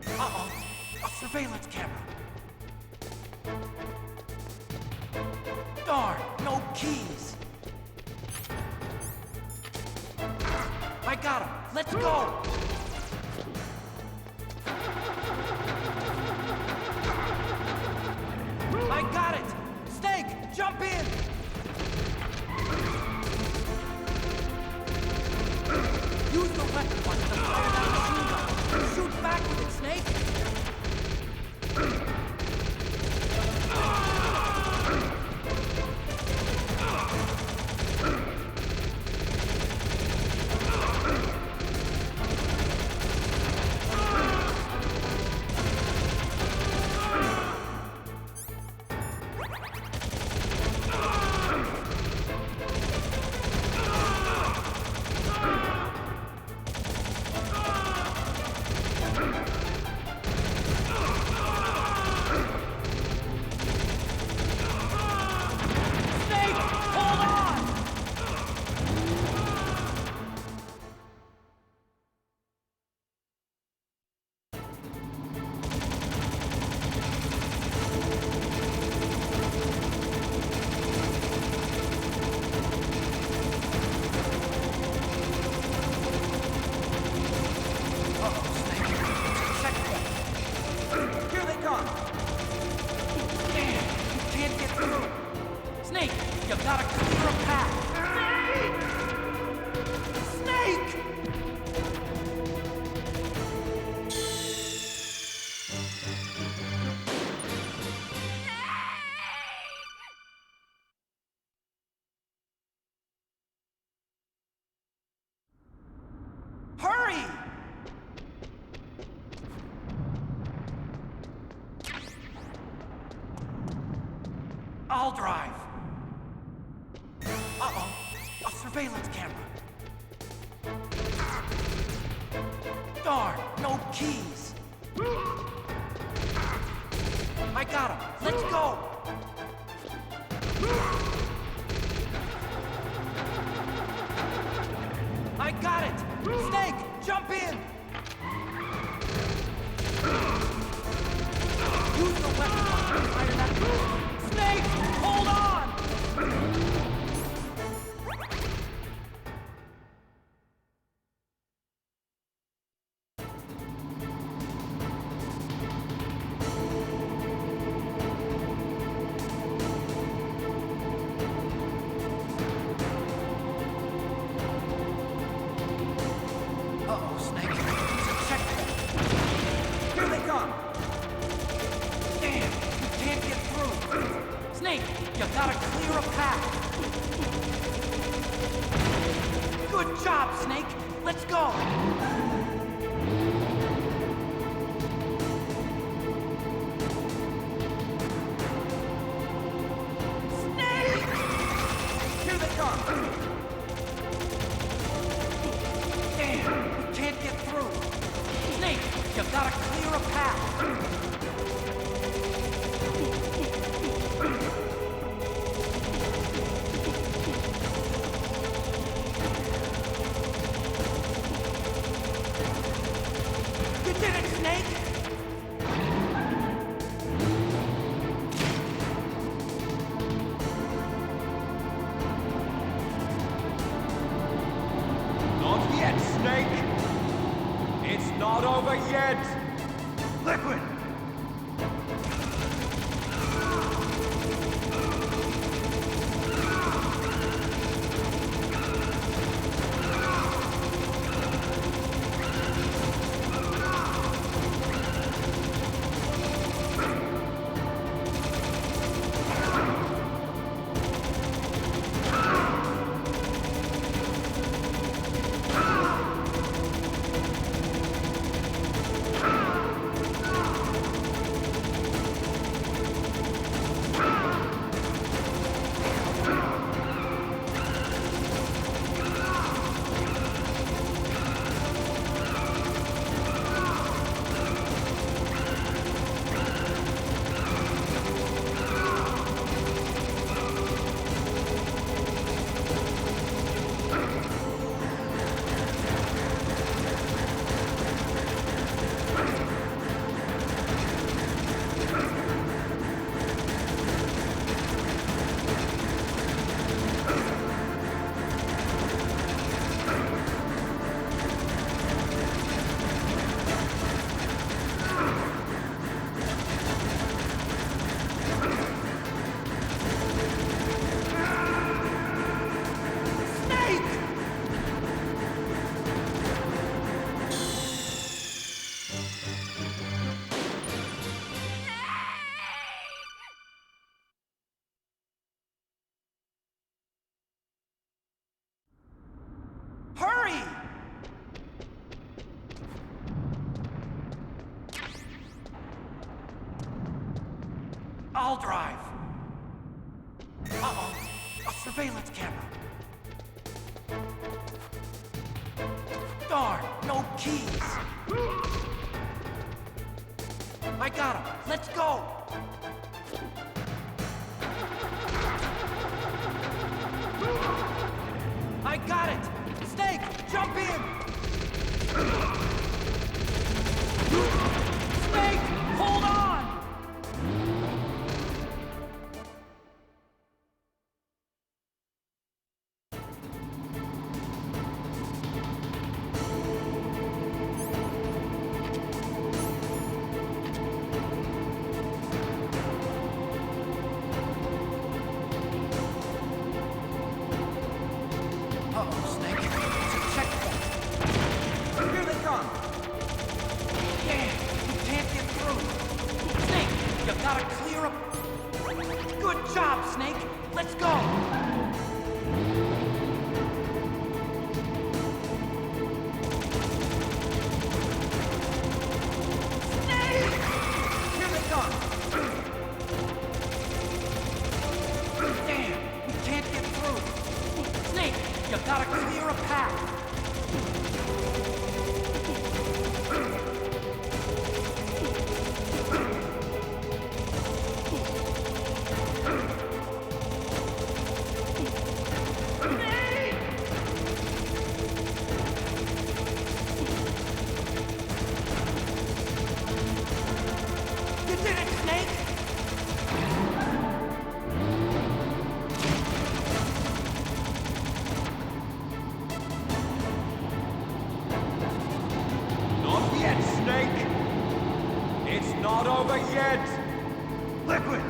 Uh-oh, a surveillance camera. Darn, no keys. I got him. Let's go. I got it! Snake, jump in! Use the weapon button to fire that machine gun. Shoot back with it, Snake! You gotta clear a path! Snake! Hurry! I'll drive. Uh-oh, a surveillance camera. Darn, no keys. I got him. Let's go. I got it. Snake, jump in. Use the weapon to fire that. Snake, hold on. You gotta clear a path. Good job, Snake. Let's go. Snake! Here they not over yet! Liquid! Hurry! I'll drive. Uh-oh, a surveillance camera. Darn, no keys. I got him. Let's go. I got it. Snake, jump in. Snake, hold on. Uh-oh, Snake. It's a checkpoint. Here they come. Damn, you can't get through. Snake, you gotta clear up. Good job, Snake. Let's go. Snake! Here they come. Damn, we can't get through. Snake, you gotta clear a path. You did it, Snake! Not yet, Snake! It's not over yet! Liquid!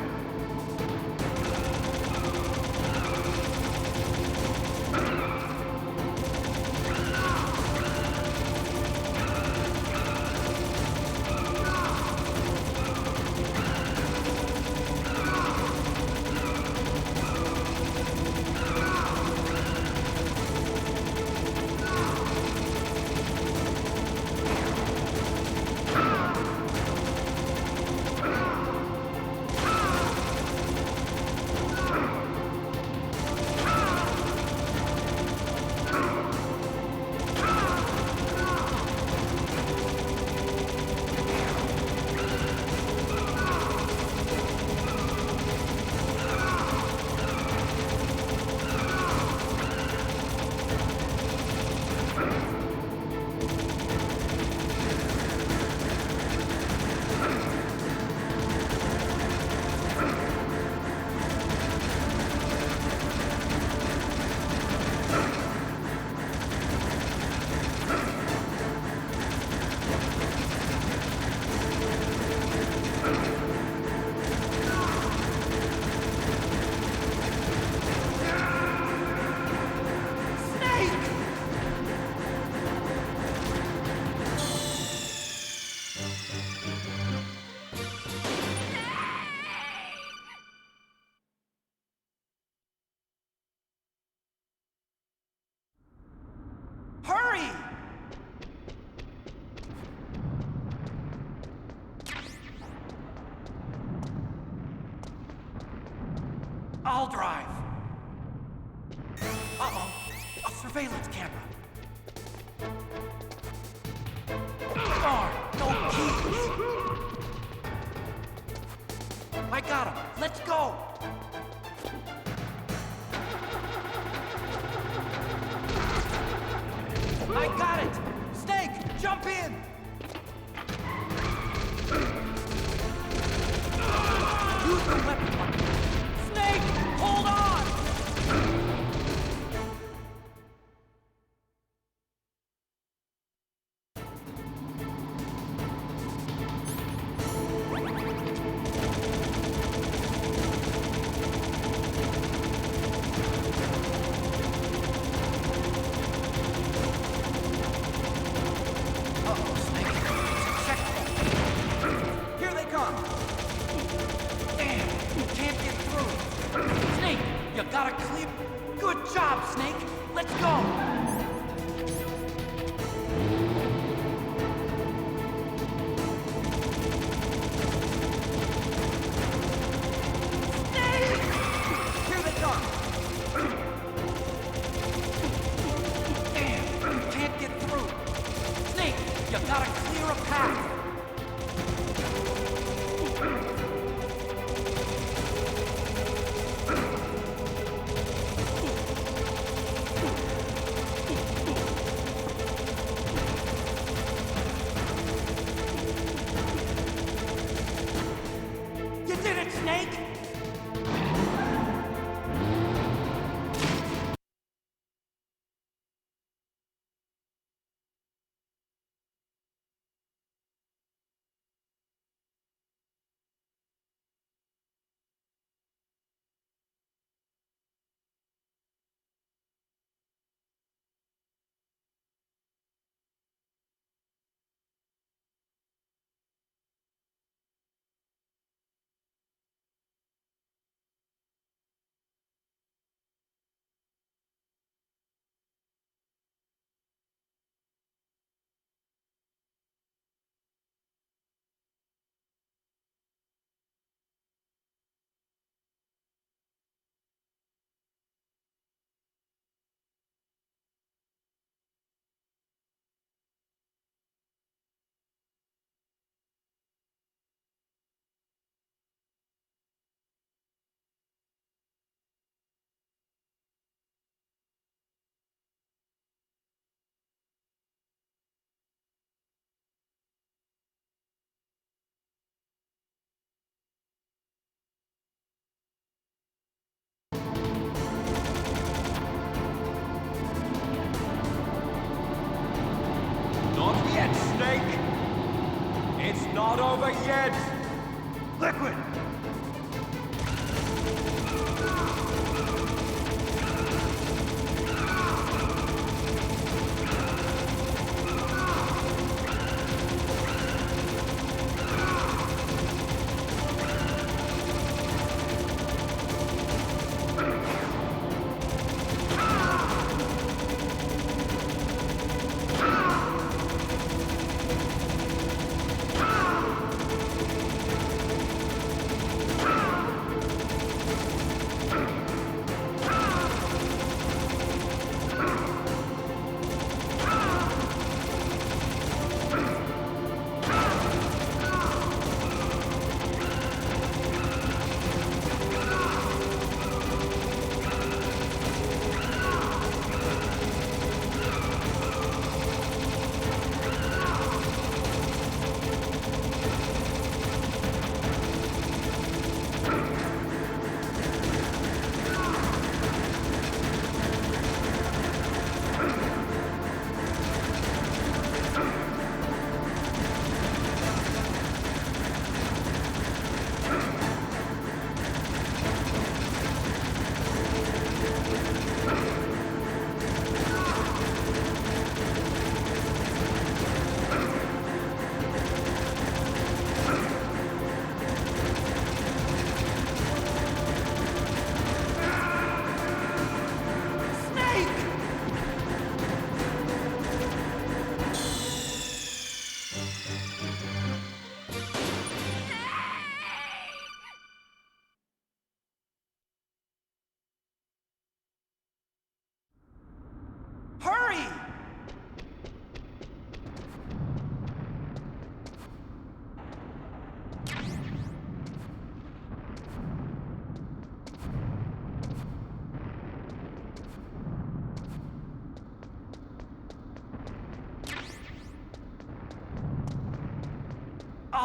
I'll drive. Uh-oh, a surveillance camera. Darn, no keys. I got him. Let's go. I got it. Snake, jump in. Use the weapon button. Snake, hold on. Not over yet! Liquid!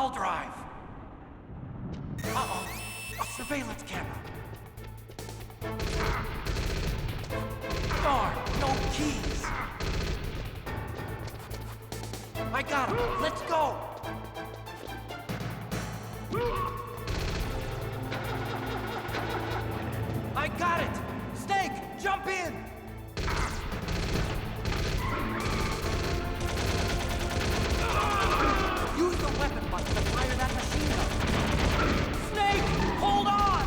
I'll drive. Uh-oh, a surveillance camera. Darn, no keys. I got him. Let's go. I got it. Snake, jump in. Use the weapon button to fire that machine gun. Snake, hold on.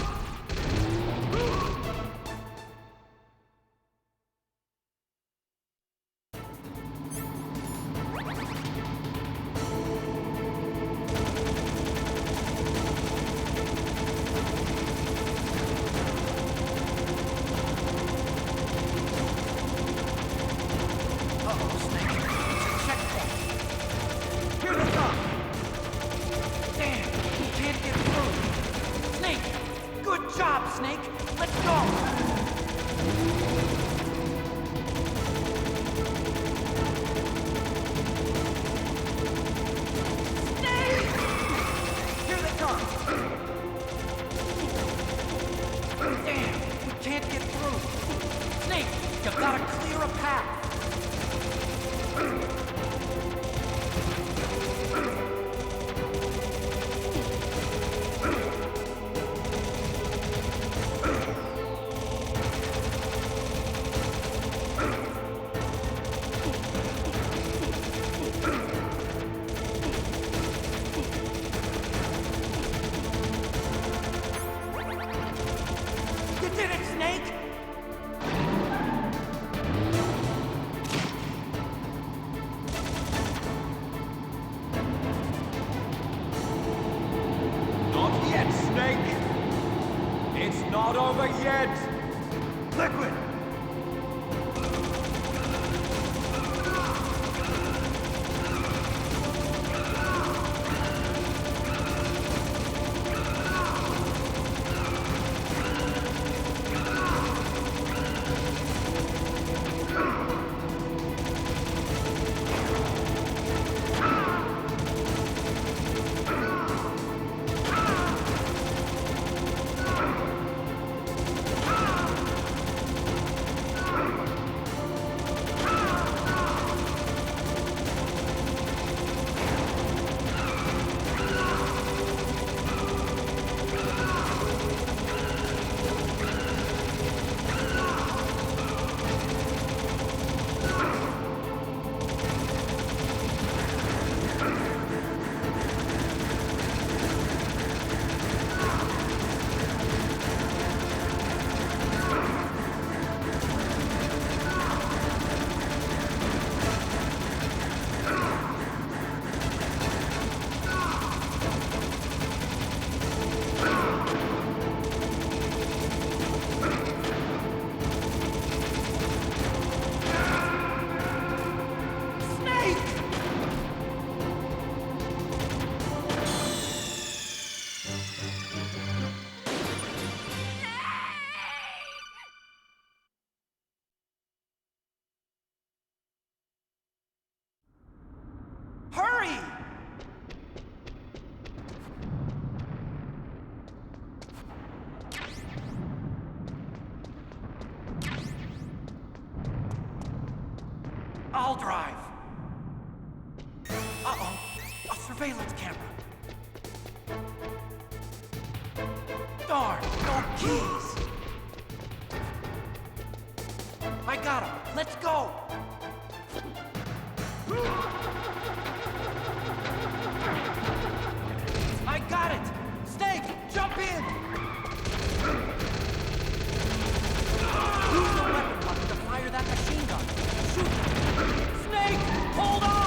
Not over yet! Liquid! Hurry! I'll drive. Uh-oh, a surveillance camera. Darn, no keys. I got him. Let's go. I got it! Snake, jump in! Use the weapon button to fire that machine gun. Shoot it! Snake, hold on!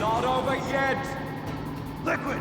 not over yet! Liquid!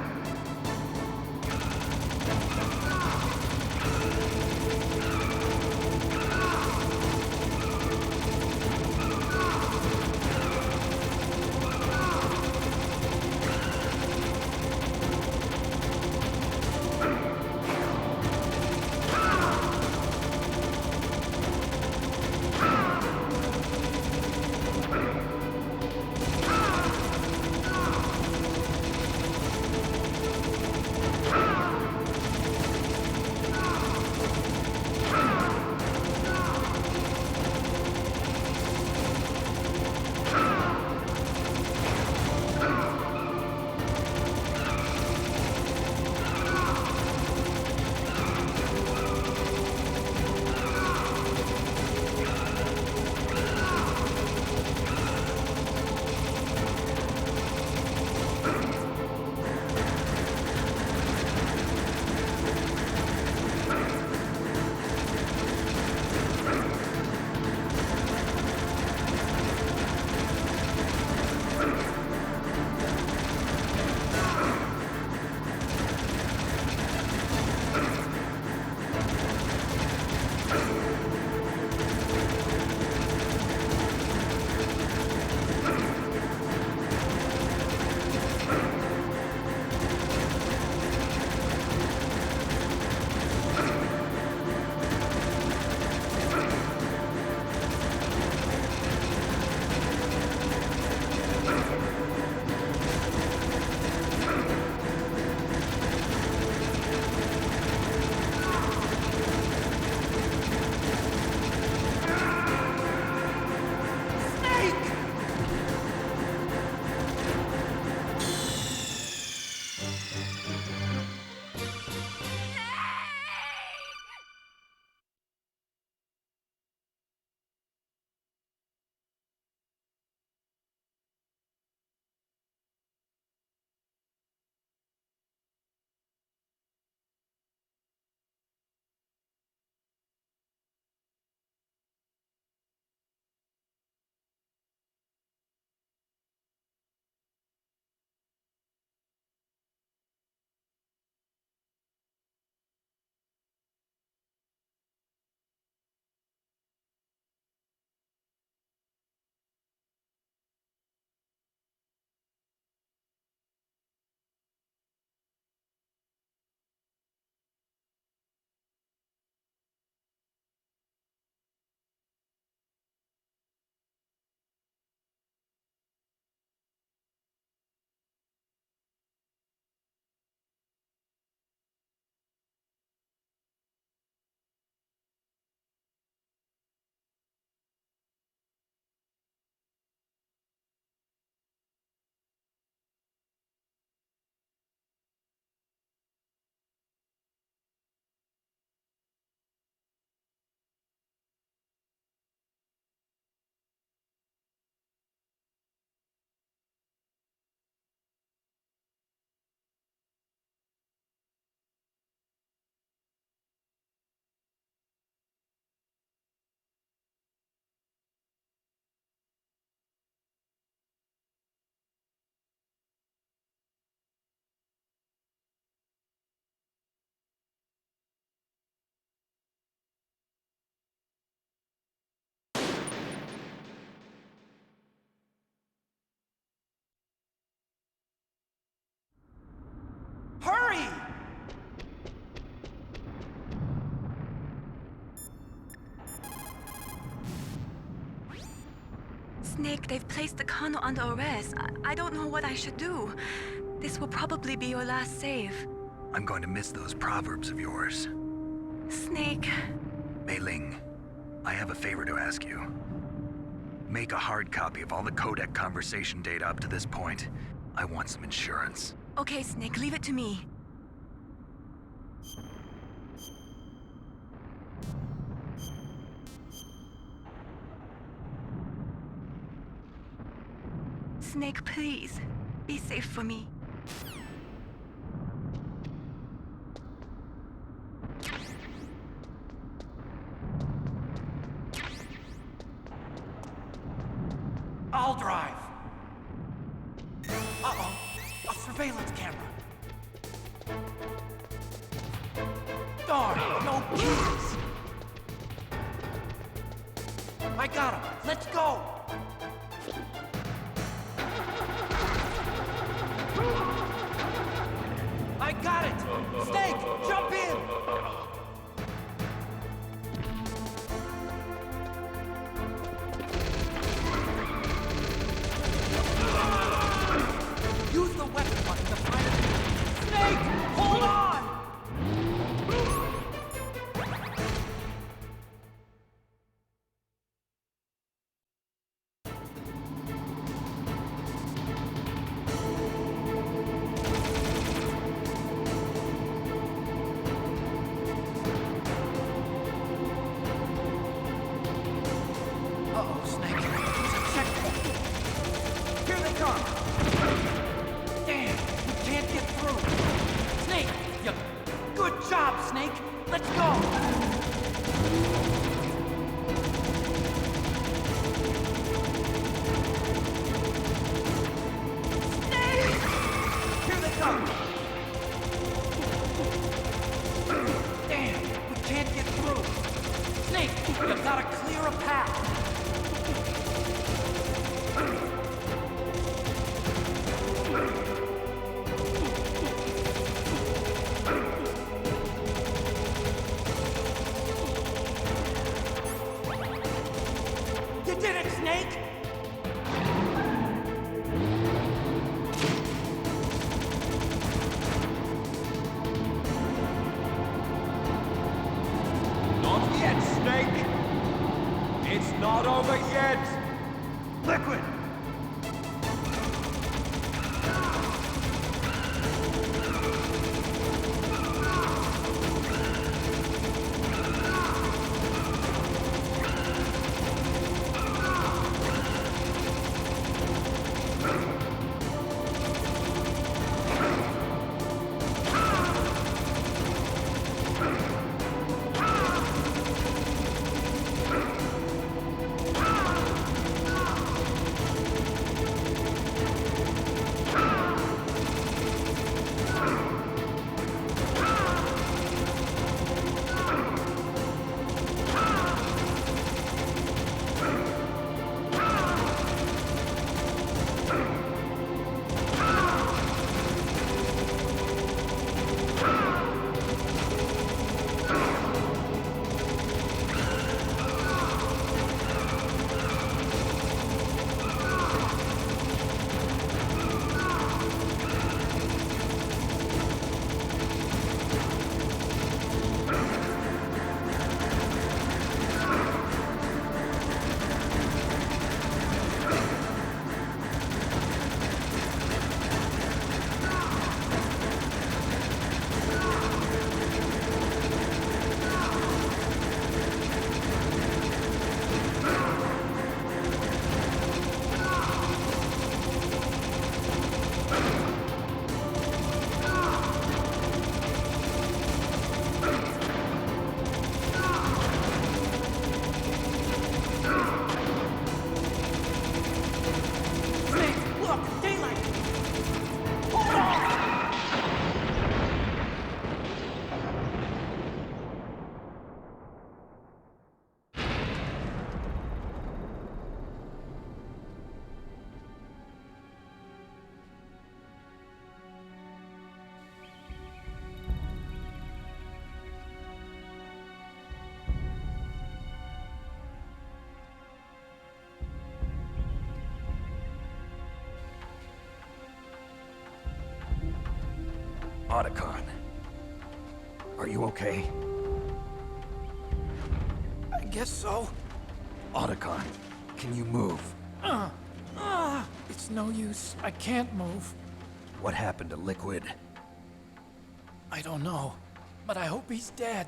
Hurry! Snake, they've placed the Colonel under arrest. I don't know what I should do. This will probably be your last save. I'm going to miss those proverbs of yours. Snake. Mei Ling, I have a favor to ask you. Make a hard copy of all the codec conversation data up to this point. I want some insurance. Okay, Snake, leave it to me. Snake, please. Be safe for me. I'll drive. Uh-oh. A surveillance camera. Darn, no keys. I got him. Let's go. I got it. Snake, jump in. Use the weapon button to fire the... Snake, hold on! Uh-oh, Snake. It's a checkpoint. Here they come! Damn, we can't get through. Snake, you... Good job, Snake. Let's go. Snake! Here they come. Damn, we can't get through. Snake, you gotta clear a path. You did it, Snake! Not yet, Snake! It's not over yet! Liquid! Otacon. Are you okay? I guess so. Otacon, can you move? It's no use. I can't move. What happened to Liquid? I don't know, but I hope he's dead.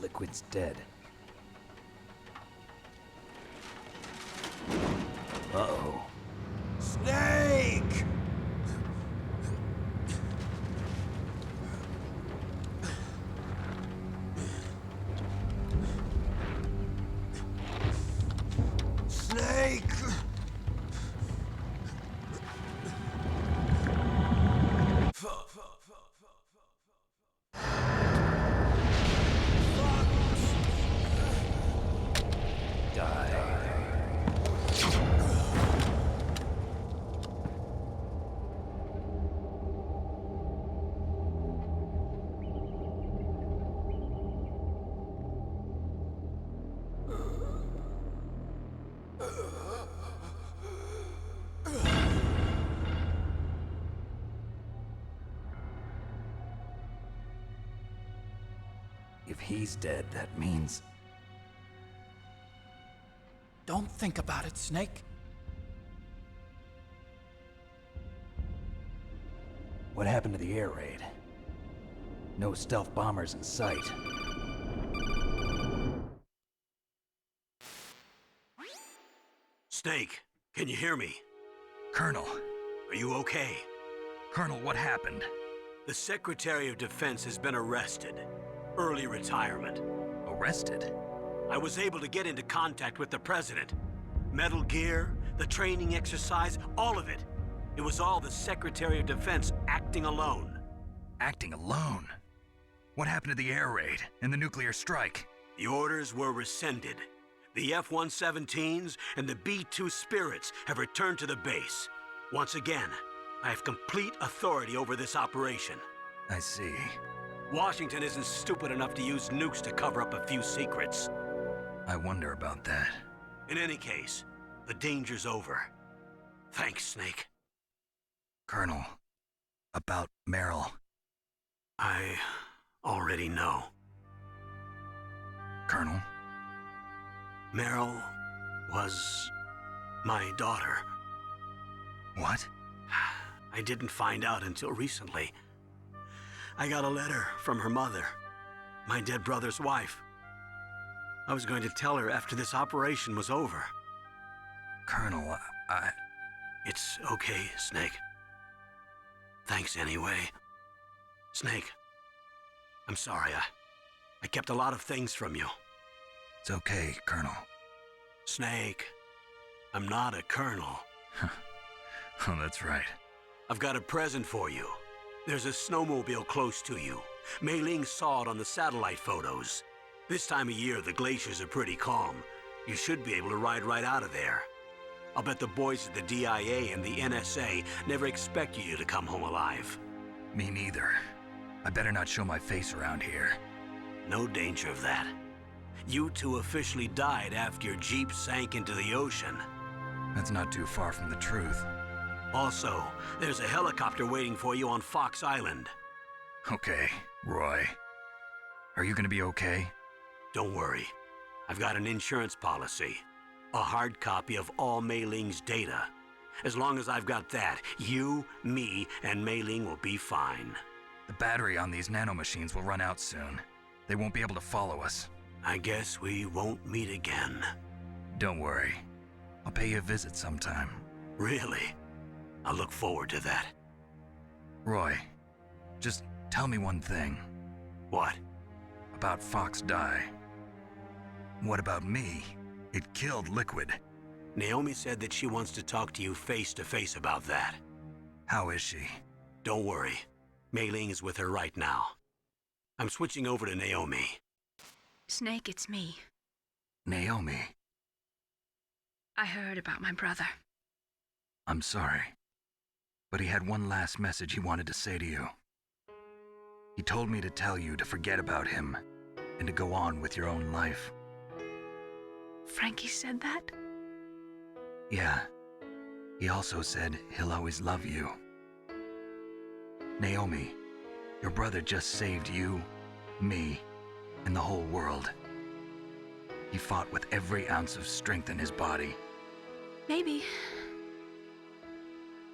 Liquid's dead. Uh-oh. Snake! Snake! If he's dead, that means... Don't think about it, Snake. What happened to the air raid? No stealth bombers in sight. Snake, can you hear me? Colonel. Are you okay? Colonel, what happened? The Secretary of Defense has been arrested. Early retirement. Arrested? I was able to get into contact with the President. Metal Gear, the training exercise, all of it. It was all the Secretary of Defense acting alone. Acting alone? What happened to the air raid and the nuclear strike? The orders were rescinded. The F-117s and the B-2 Spirits have returned to the base. Once again, I have complete authority over this operation. I see. Washington isn't stupid enough to use nukes to cover up a few secrets. I wonder about that. In any case, the danger's over. Thanks, Snake. Colonel, about Meryl. I already know. Colonel? Meryl was my daughter. What? I didn't find out until recently. I got a letter from her mother, my dead brother's wife. I was going to tell her after this operation was over. Colonel, It's okay, Snake. Thanks anyway. Snake, I'm sorry. I kept a lot of things from you. It's okay, Colonel. Snake, I'm not a colonel. Oh, that's right. I've got a present for you. There's a snowmobile close to you. Mei Ling saw it on the satellite photos. This time of year, the glaciers are pretty calm. You should be able to ride right out of there. I'll bet the boys at the DIA and the NSA never expect you to come home alive. Me neither. I better not show my face around here. No danger of that. You two officially died after your Jeep sank into the ocean. That's not too far from the truth. Also, there's a helicopter waiting for you on Fox Island. Okay, Roy. Are you gonna be okay? Don't worry. I've got an insurance policy. A hard copy of all Mei Ling's data. As long as I've got that, you, me, and Mei Ling will be fine. The battery on these nanomachines will run out soon. They won't be able to follow us. I guess we won't meet again. Don't worry. I'll pay you a visit sometime. Really? I look forward to that. Roy, just tell me one thing. What? About Fox Die. What about me? It killed Liquid. Naomi said that she wants to talk to you face to face about that. How is she? Don't worry. Mei Ling is with her right now. I'm switching over to Naomi. Snake, it's me. Naomi. I heard about my brother. I'm sorry. But he had one last message he wanted to say to you. He told me to tell you to forget about him and to go on with your own life. Frankie said that? Yeah. He also said he'll always love you. Naomi, your brother just saved you, me, and the whole world. He fought with every ounce of strength in his body. Maybe.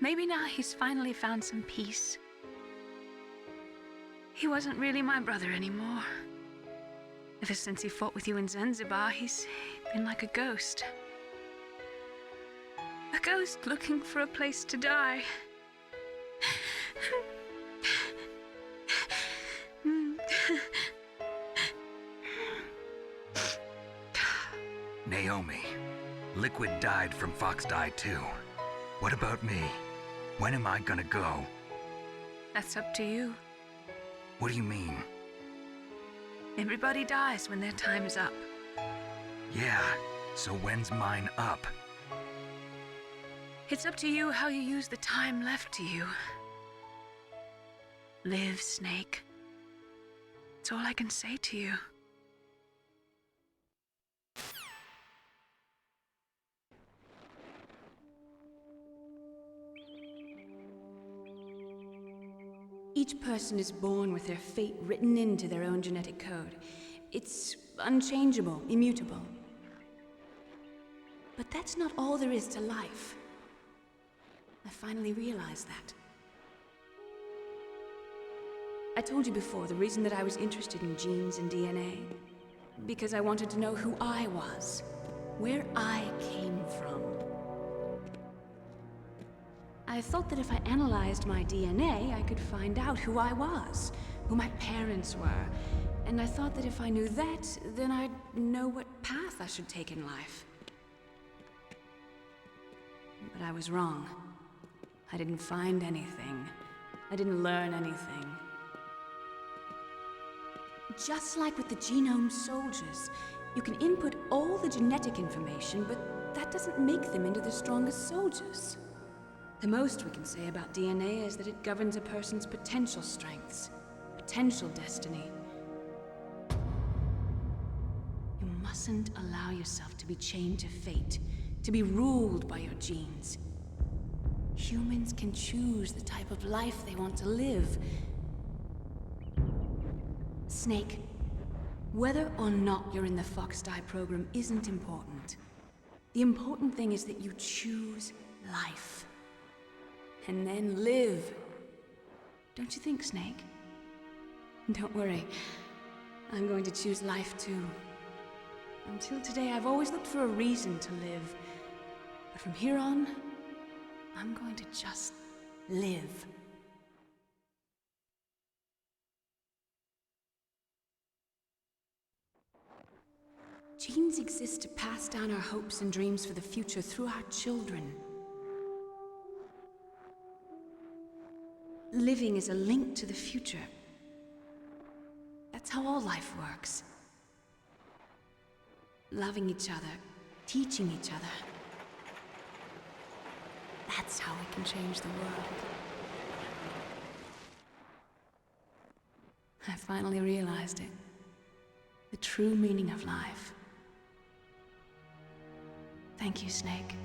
Maybe now he's finally found some peace. He wasn't really my brother anymore. Ever since he fought with you in Zanzibar, he's been like a ghost. A ghost looking for a place to die. Naomi, Liquid died from Fox Die too. What about me? When am I gonna go? That's up to you. What do you mean? Everybody dies when their time's up. Yeah, so when's mine up? It's up to you how you use the time left to you. Live, Snake. That's all I can say to you. Each person is born with their fate written into their own genetic code. It's unchangeable, immutable. But that's not all there is to life. I finally realized that. I told you before the reason that I was interested in genes and DNA. Because I wanted to know who I was, where I came from. I thought that if I analyzed my DNA, I could find out who I was, who my parents were, and I thought that if I knew that, then I'd know what path I should take in life. But I was wrong. I didn't find anything. I didn't learn anything. Just like with the genome soldiers, you can input all the genetic information, but that doesn't make them into the strongest soldiers. The most we can say about DNA is that it governs a person's potential strengths, potential destiny. You mustn't allow yourself to be chained to fate, to be ruled by your genes. Humans can choose the type of life they want to live. Snake, whether or not you're in the Fox-Die program isn't important. The important thing is that you choose life. And then live. Don't you think, Snake? Don't worry. I'm going to choose life too. Until today, I've always looked for a reason to live. But from here on, I'm going to just live. Genes exist to pass down our hopes and dreams for the future through our children. Living is a link to the future. That's how all life works. Loving each other, teaching each other. That's how we can change the world. I finally realized it. The true meaning of life. Thank you, Snake.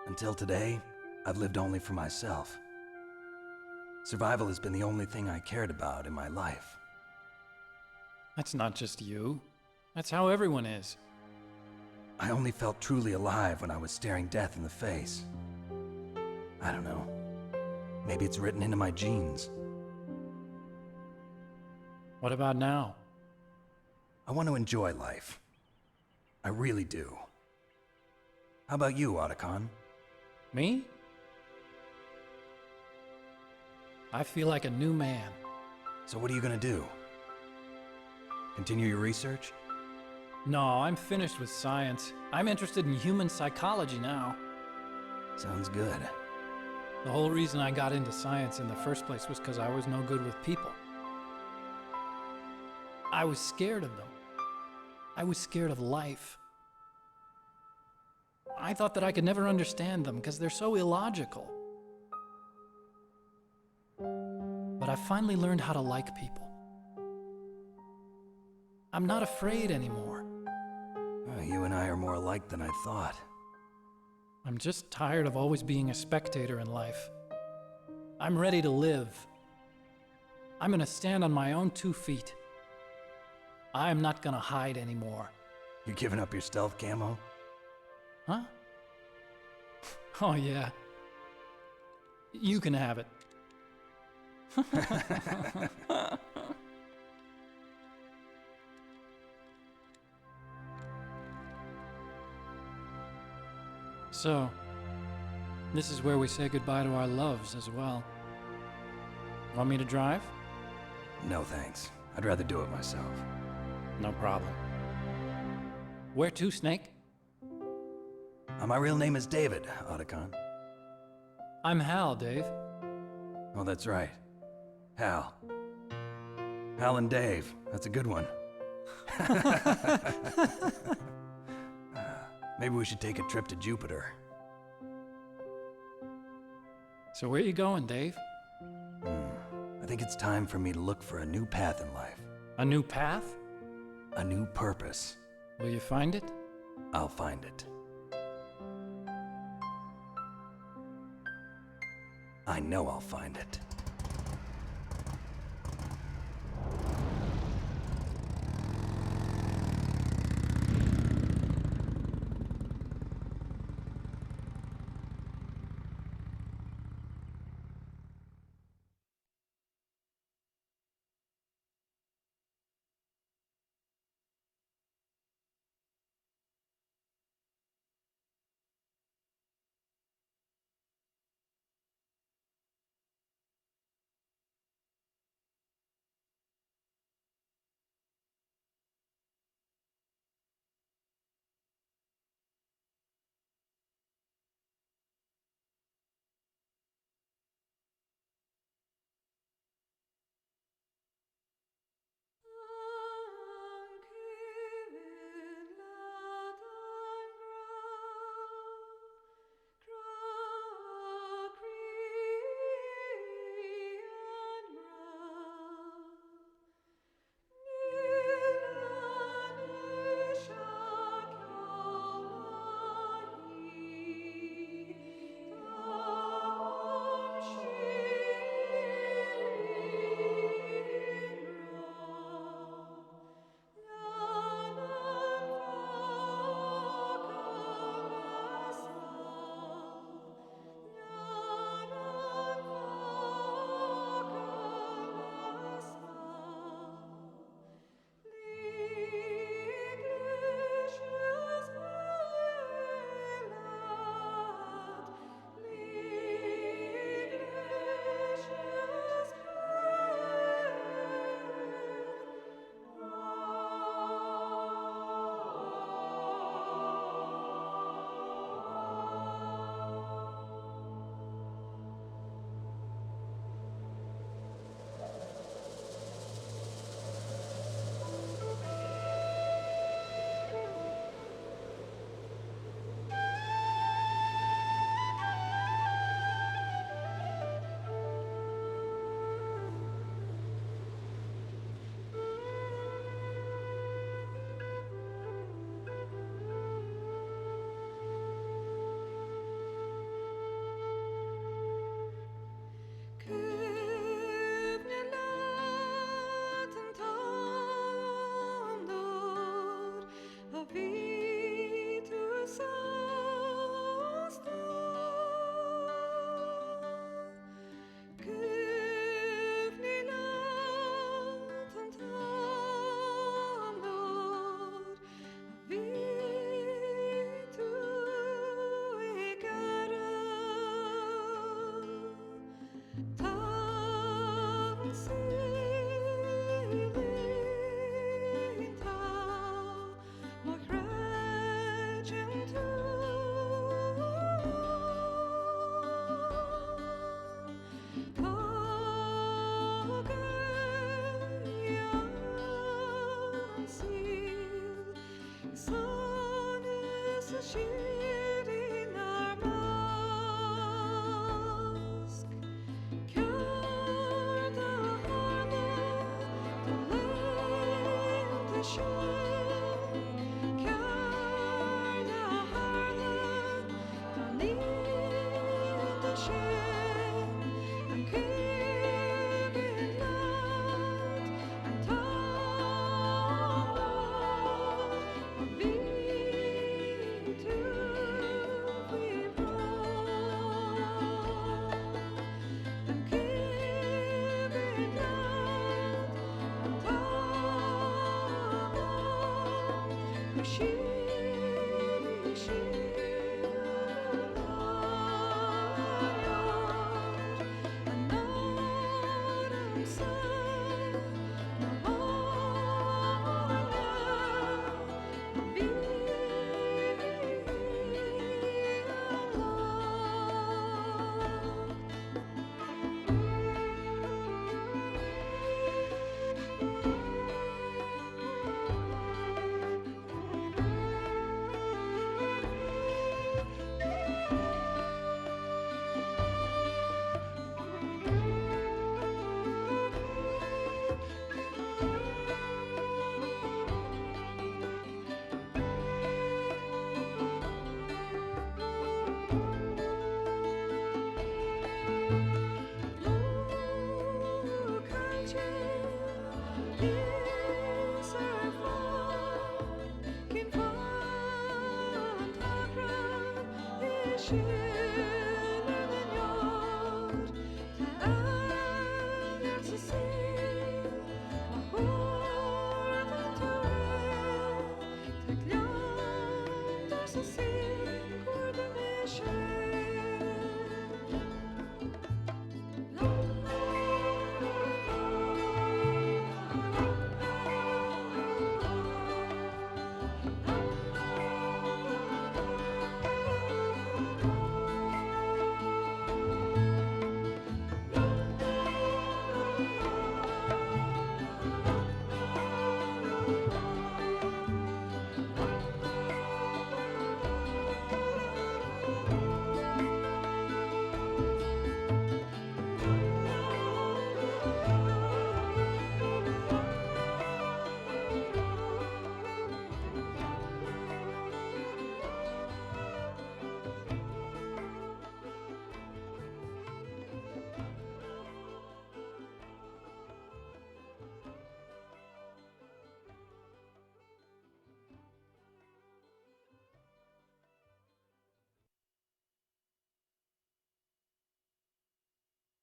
Until today, I've lived only for myself. Survival has been the only thing I cared about in my life. That's not just you. That's how everyone is. I only felt truly alive when I was staring death in the face. I don't know. Maybe it's written into my genes. What about now? I want to enjoy life. I really do. How about you, Otacon? Me? I feel like a new man. So what are you gonna do? Continue your research? No, I'm finished with science. I'm interested in human psychology now. Sounds good. The whole reason I got into science in the first place was because I was no good with people. I was scared of them. I was scared of life. I thought that I could never understand them because they're so illogical. But I finally learned how to like people. I'm not afraid anymore. You and I are more alike than I thought. I'm just tired of always being a spectator in life. I'm ready to live. I'm gonna stand on my own 2 feet. I'm not gonna hide anymore. You giving up your stealth camo? Huh? Oh yeah. You can have it. So, this is where we say goodbye to our loves as well. Want me to drive? No thanks. I'd rather do it myself. No problem. Where to, Snake? My real name is David, Otacon. I'm Hal, Dave. Oh, that's right. Hal. Hal and Dave. That's a good one. Maybe we should take a trip to Jupiter. So where you going, Dave? I think it's time for me to look for a new path in life. A new path? A new purpose. Will you find it? I'll find it. I know I'll find it.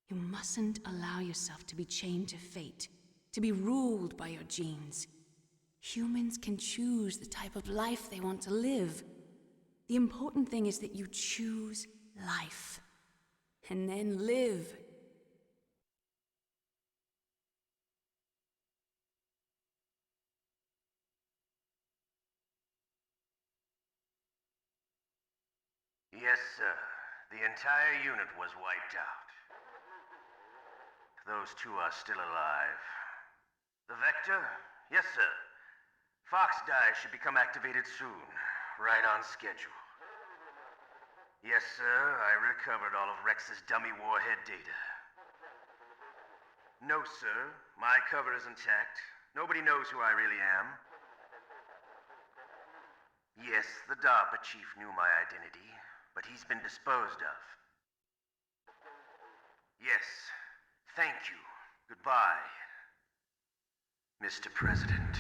You mustn't allow yourself to be chained to fate, to be ruled by your genes. Humans can choose the type of life they want to live. The important thing is that you choose life. And then live. Yes, sir. The entire unit was wiped out. Those two are still alive. The Vector? Yes, sir. Fox Die should become activated soon. Right on schedule. Yes, sir. I recovered all of Rex's dummy warhead data. No, sir. My cover is intact. Nobody knows who I really am. Yes, the DARPA chief knew my identity, but he's been disposed of. Yes. Thank you. Goodbye, Mr. President.